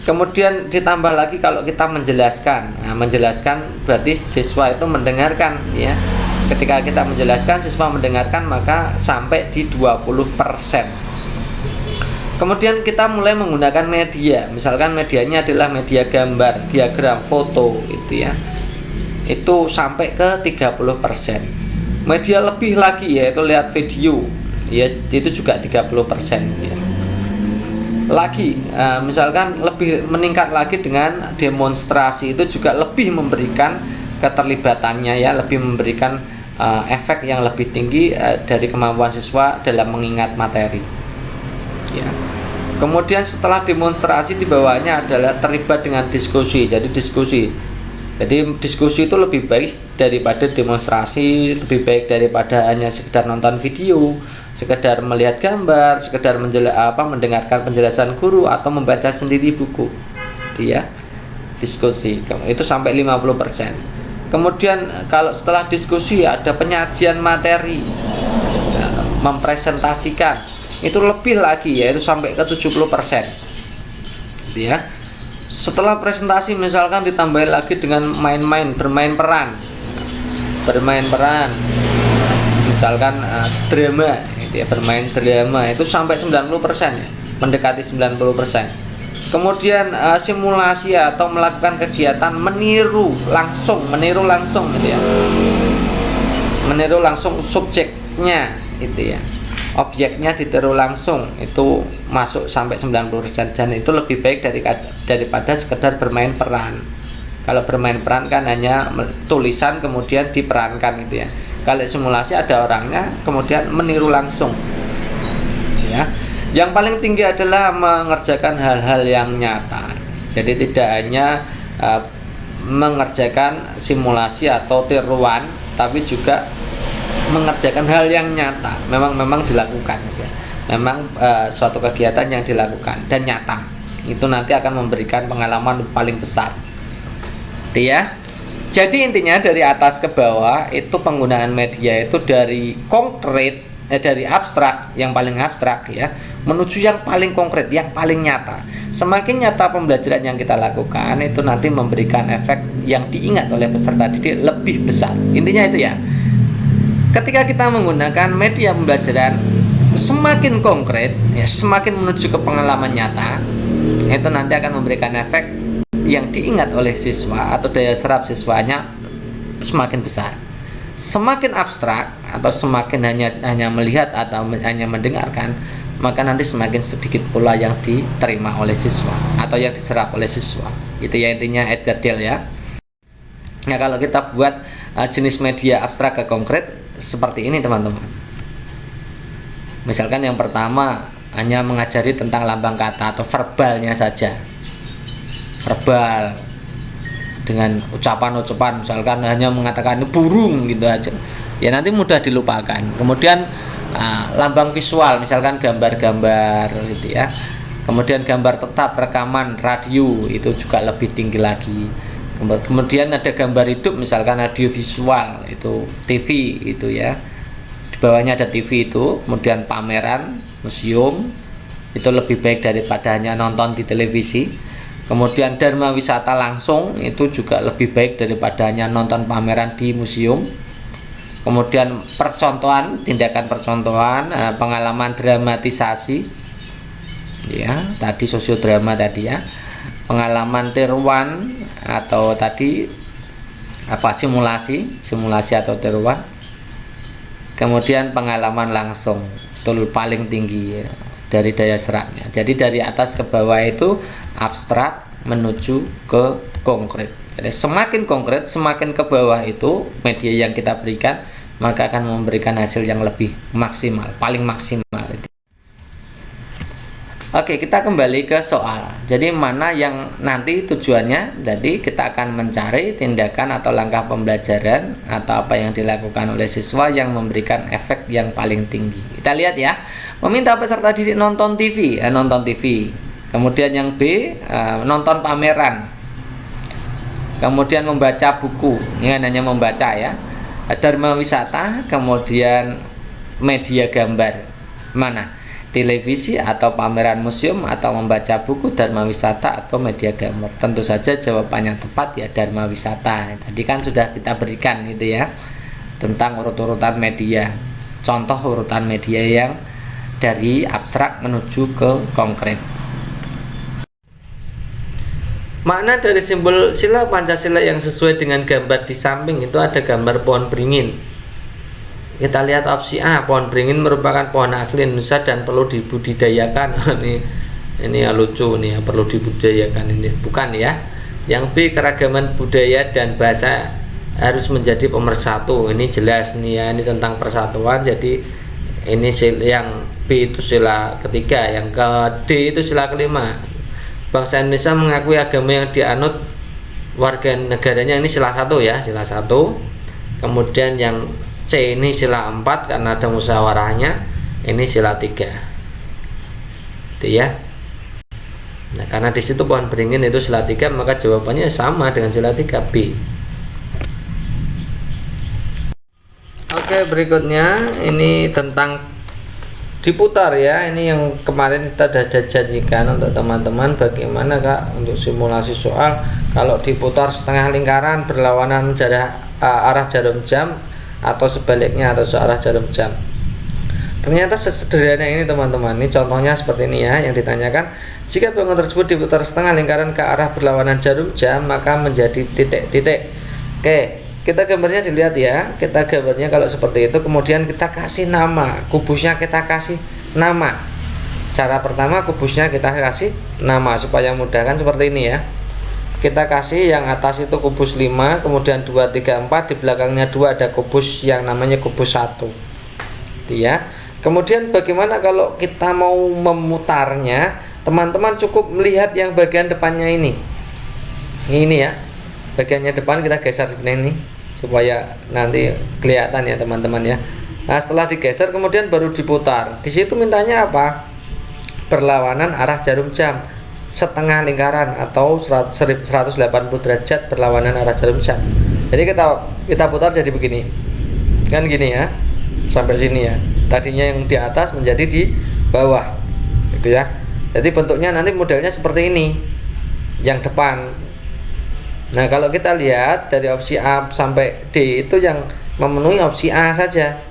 Kemudian ditambah lagi kalau kita menjelaskan. Nah, menjelaskan berarti siswa itu mendengarkan ya. Ketika kita menjelaskan, siswa mendengarkan, maka sampai di 20%. Kemudian kita mulai menggunakan media. Misalkan medianya adalah media gambar, diagram, foto itu ya. Itu sampai ke 30%. Media lebih lagi yaitu lihat video. Ya, itu juga 30% ya. Lagi misalkan lebih meningkat lagi dengan demonstrasi, itu juga lebih memberikan keterlibatannya ya, lebih memberikan efek yang lebih tinggi dari kemampuan siswa dalam mengingat materi ya. Kemudian setelah demonstrasi di bawahnya adalah terlibat dengan diskusi. Jadi diskusi itu lebih baik daripada demonstrasi, lebih baik daripada hanya sekedar nonton video, sekedar melihat gambar, sekedar mendengarkan penjelasan guru atau membaca sendiri buku ya. Diskusi itu sampai 50%. Kemudian kalau setelah diskusi ada penyajian materi, mempresentasikan, itu lebih lagi yaitu sampai ke 70% ya. Setelah presentasi misalkan ditambah lagi dengan bermain peran, misalkan drama ya, bermain drama itu sampai 90% ya, mendekati 90%. Kemudian simulasi atau melakukan kegiatan meniru langsung gitu ya. Meniru langsung subjeknya itu ya. Objeknya ditiru langsung, itu masuk sampai 90%, dan itu lebih baik daripada sekedar bermain peran. Kalau bermain peran kan hanya tulisan kemudian diperankan gitu ya. Kalau simulasi ada orangnya kemudian meniru langsung ya. Yang paling tinggi adalah mengerjakan hal-hal yang nyata. Jadi tidak hanya mengerjakan simulasi atau tiruan, tapi juga mengerjakan hal yang nyata. Memang dilakukan ya. Memang suatu kegiatan yang dilakukan dan nyata. Itu nanti akan memberikan pengalaman paling besar. Ya. Jadi intinya dari atas ke bawah itu penggunaan media itu dari konkret, dari abstrak, yang paling abstrak ya, menuju yang paling konkret, yang paling nyata. Semakin nyata pembelajaran yang kita lakukan, itu nanti memberikan efek yang diingat oleh peserta didik lebih besar. Intinya itu ya. Ketika kita menggunakan media pembelajaran semakin konkret ya, semakin menuju ke pengalaman nyata, itu nanti akan memberikan efek yang diingat oleh siswa atau daya serap siswanya semakin besar. semakin abstrak atau semakin hanya melihat atau hanya mendengarkan, maka nanti semakin sedikit pula yang diterima oleh siswa atau yang diserap oleh siswa. Itu ya intinya Edgar Dale ya. Nah, kalau kita buat jenis media abstrak ke konkret seperti ini teman-teman. Misalkan yang pertama hanya mengajari tentang lambang kata atau verbalnya saja. Verbal dengan ucapan-ucapan, misalkan hanya mengatakan burung gitu aja, ya nanti mudah dilupakan. Kemudian lambang visual, misalkan gambar-gambar gitu ya. Kemudian gambar tetap, rekaman, radio, itu juga lebih tinggi lagi. Kemudian ada gambar hidup, misalkan audio visual, itu TV itu ya. Di bawahnya ada TV itu. Kemudian pameran, museum, itu lebih baik daripada hanya nonton di televisi. Kemudian dharma wisata langsung, itu juga lebih baik daripada hanya nonton pameran di museum. Kemudian percontohan, tindakan percontohan, pengalaman dramatisasi, ya tadi sosiodrama tadi ya, pengalaman tiruan atau tadi simulasi atau tiruan. Kemudian pengalaman langsung, itu paling tinggi ya, dari daya serapnya. Jadi dari atas ke bawah itu abstrak menuju ke konkret. Jadi semakin konkret, semakin ke bawah itu media yang kita berikan, maka akan memberikan hasil yang lebih maksimal, paling maksimal. Oke, kita kembali ke soal. Jadi mana yang nanti tujuannya? Jadi kita akan mencari tindakan atau langkah pembelajaran atau apa yang dilakukan oleh siswa yang memberikan efek yang paling tinggi. Kita lihat ya. Meminta peserta didik nonton TV, nonton TV. Kemudian yang B, nonton pameran. Kemudian membaca buku. Ini hanya membaca ya. Dharma wisata, kemudian media gambar. Mana? Televisi atau pameran museum atau membaca buku, dharma wisata atau media gambar. Tentu saja jawabannya tepat ya dharma wisata. Tadi kan sudah kita berikan itu ya, tentang urut-urutan media. Contoh urutan media yang dari abstrak menuju ke konkret. Makna dari simbol sila Pancasila yang sesuai dengan gambar di samping itu ada gambar pohon beringin. Kita lihat opsi A, pohon beringin merupakan pohon asli Indonesia dan perlu dibudidayakan. Ini ya lucu nih ya, perlu dibudidayakan ini. Bukan ya. Yang B, keragaman budaya dan bahasa harus menjadi pemersatu. Ini jelas nih ya, ini tentang persatuan. Jadi ini yang B itu sila ketiga, yang ke D itu sila kelima. Bangsa Indonesia mengakui agama yang dianut warga negaranya, ini sila 1 ya, sila 1. Kemudian yang C ini sila 4 karena ada musyawarahnya, ini sila 3. Itu ya. Nah, karena di situ pohon beringin itu sila 3, maka jawabannya sama dengan sila 3 B. Oke, berikutnya ini tentang diputar ya. Ini yang kemarin kita sudah janjikan untuk teman-teman, bagaimana Kak untuk simulasi soal kalau diputar setengah lingkaran berlawanan arah jarum jam atau sebaliknya atau searah jarum jam. Ternyata sesederhana ini teman-teman. Ini contohnya seperti ini ya, yang ditanyakan jika bangun tersebut diputar setengah lingkaran ke arah berlawanan jarum jam maka menjadi titik-titik. Oke, kita gambarnya dilihat ya. Kita gambarnya kalau seperti itu, kemudian kita kasih nama kubusnya, kita kasih nama. Cara pertama, kubusnya kita kasih nama supaya mudah, kan seperti ini ya. Kita kasih yang atas itu kubus 5, kemudian 2, 3, 4, di belakangnya 2 ada kubus yang namanya kubus 1 ya. Kemudian bagaimana kalau kita mau memutarnya? Teman-teman cukup melihat yang bagian depannya ini ya, bagiannya depan kita geser seperti ini supaya nanti kelihatan ya teman-teman ya. Nah, setelah digeser kemudian baru diputar. Di situ mintanya apa? Berlawanan arah jarum jam setengah lingkaran atau 180 derajat berlawanan arah jarum jam. Jadi kita putar jadi begini. Kan gini ya. Sampai sini ya. Tadinya yang di atas menjadi di bawah. Gitu ya. Jadi bentuknya nanti modelnya seperti ini. Yang depan. Nah, kalau kita lihat dari opsi A sampai D itu yang memenuhi opsi A saja.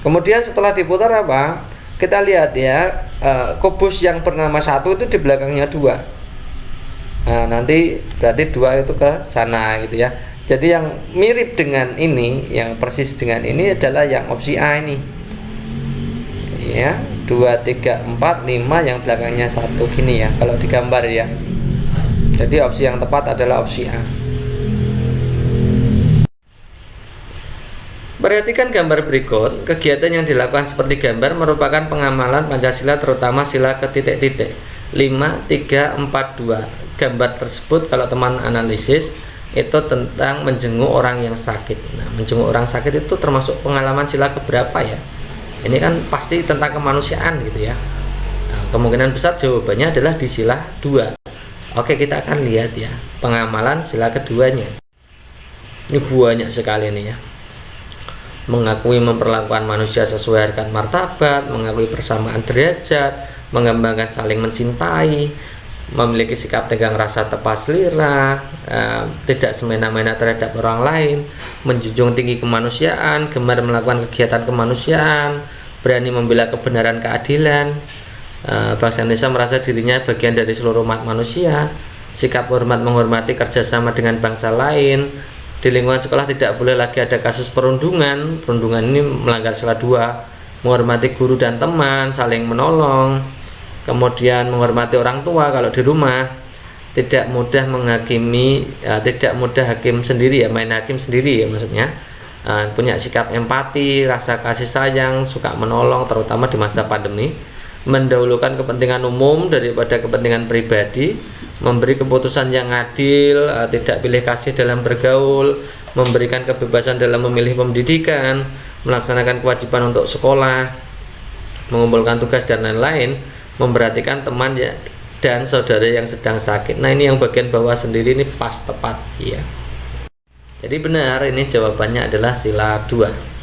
Kemudian setelah diputar apa? Kita lihat ya, kubus yang bernama 1 itu di belakangnya 2. Nah, nanti berarti 2 itu ke sana gitu ya. Jadi yang mirip dengan ini, yang persis dengan ini adalah yang opsi A ini. Ya, 2, 3, 4, 5 yang belakangnya 1 gini ya kalau digambar ya. Jadi opsi yang tepat adalah opsi A. Perhatikan gambar berikut. Kegiatan yang dilakukan seperti gambar merupakan pengamalan Pancasila, terutama sila ke titik-titik 5, 3, 4, 2. Gambar tersebut kalau teman analisis itu tentang menjenguk orang yang sakit. Nah, menjenguk orang sakit itu termasuk pengalaman sila keberapa ya? Ini kan pasti tentang kemanusiaan gitu ya. Nah, kemungkinan besar jawabannya adalah di sila 2. Oke, kita akan lihat ya pengamalan sila keduanya. Ini banyak sekali nih ya. Mengakui memperlakukan manusia sesuai harkat martabat, mengakui persamaan derajat, mengembangkan saling mencintai, memiliki sikap tegang rasa tepas selera, tidak semena-mena terhadap orang lain, menjunjung tinggi kemanusiaan, gemar melakukan kegiatan kemanusiaan, berani membela kebenaran keadilan. Bangsa Indonesia merasa dirinya bagian dari seluruh umat manusia, sikap hormat menghormati kerjasama dengan bangsa lain. Di lingkungan sekolah tidak boleh lagi ada kasus perundungan. Perundungan ini melanggar sila 2. Menghormati guru dan teman, saling menolong. Kemudian menghormati orang tua kalau di rumah. Tidak mudah menghakimi, tidak mudah hakim sendiri ya, main hakim sendiri ya maksudnya. Punya sikap empati, rasa kasih sayang, suka menolong terutama di masa pandemi. Mendahulukan kepentingan umum daripada kepentingan pribadi, memberi keputusan yang adil, tidak pilih kasih dalam bergaul, memberikan kebebasan dalam memilih pendidikan, melaksanakan kewajiban untuk sekolah, mengumpulkan tugas dan lain-lain, memperhatikan teman dan saudara yang sedang sakit. Nah, ini yang bagian bawah sendiri ini pas tepat ya. Jadi benar, ini jawabannya adalah sila 2.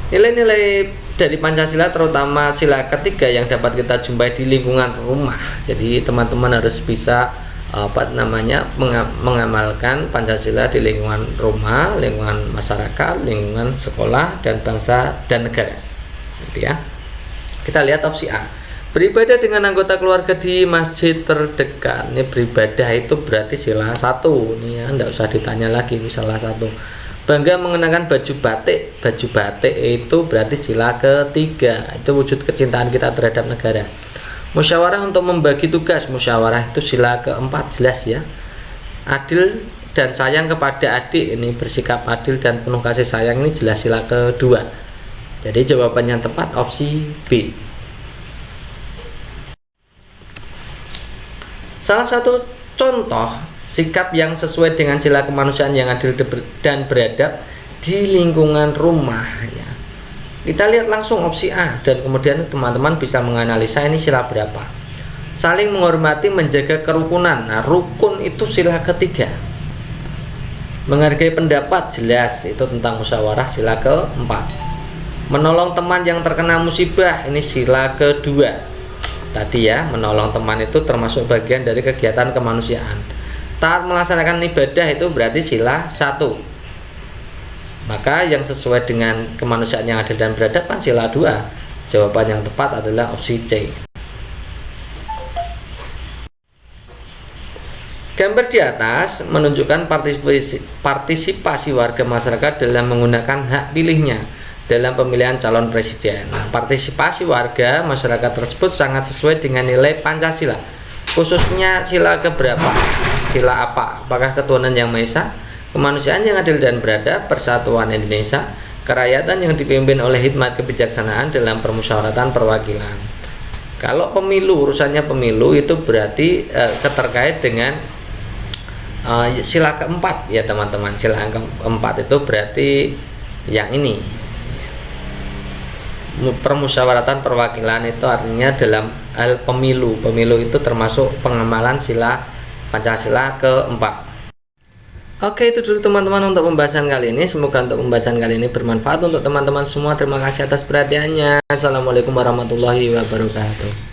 Nilai-nilai dari Pancasila terutama sila ketiga yang dapat kita jumpai di lingkungan rumah. Jadi teman-teman harus bisa mengamalkan Pancasila di lingkungan rumah, lingkungan masyarakat, lingkungan sekolah dan bangsa dan negara. Gitu ya. Kita lihat opsi A. Beribadah dengan anggota keluarga di masjid terdekat. Ini beribadah itu berarti sila 1. Ini ya, enggak usah ditanya lagi, ini salah 1. Bangga mengenakan baju batik. Baju batik itu berarti sila ketiga. Itu wujud kecintaan kita terhadap negara. Musyawarah untuk membagi tugas. Musyawarah itu sila keempat, jelas ya. Adil dan sayang kepada adik. Ini bersikap adil dan penuh kasih sayang. Ini jelas sila kedua. Jadi jawaban yang tepat opsi B. Salah satu contoh sikap yang sesuai dengan sila kemanusiaan yang adil dan beradab di lingkungan rumah ya. Kita lihat langsung opsi A dan kemudian teman-teman bisa menganalisa ini sila berapa. Saling menghormati, menjaga kerukunan. Nah, rukun itu sila ketiga. Menghargai pendapat, jelas itu tentang musyawarah, sila keempat. Menolong teman yang terkena musibah, ini sila kedua. Tadi ya, menolong teman itu termasuk bagian dari kegiatan kemanusiaan. Taat melaksanakan ibadah itu berarti sila 1. Maka yang sesuai dengan kemanusiaan yang adil dan beradab kan sila 2. Jawaban yang tepat adalah opsi C. Gambar di atas menunjukkan partisipasi warga masyarakat dalam menggunakan hak pilihnya dalam pemilihan calon presiden. Nah, partisipasi warga masyarakat tersebut sangat sesuai dengan nilai Pancasila. Khususnya sila keberapa? Sila apa? Apakah ketuhanan yang Maha Esa, kemanusiaan yang adil dan beradab, persatuan Indonesia, kerakyatan yang dipimpin oleh hikmat kebijaksanaan dalam permusyawaratan perwakilan. Kalau pemilu, urusannya pemilu itu berarti keterkait dengan sila keempat ya teman-teman. Sila keempat itu berarti yang ini. Permusyawaratan perwakilan itu artinya dalam hal pemilu. Pemilu itu termasuk pengamalan sila Pancasila keempat. Oke, itu dulu teman-teman untuk pembahasan kali ini. Semoga untuk pembahasan kali ini bermanfaat untuk teman-teman semua. Terima kasih atas perhatiannya. Assalamualaikum warahmatullahi wabarakatuh.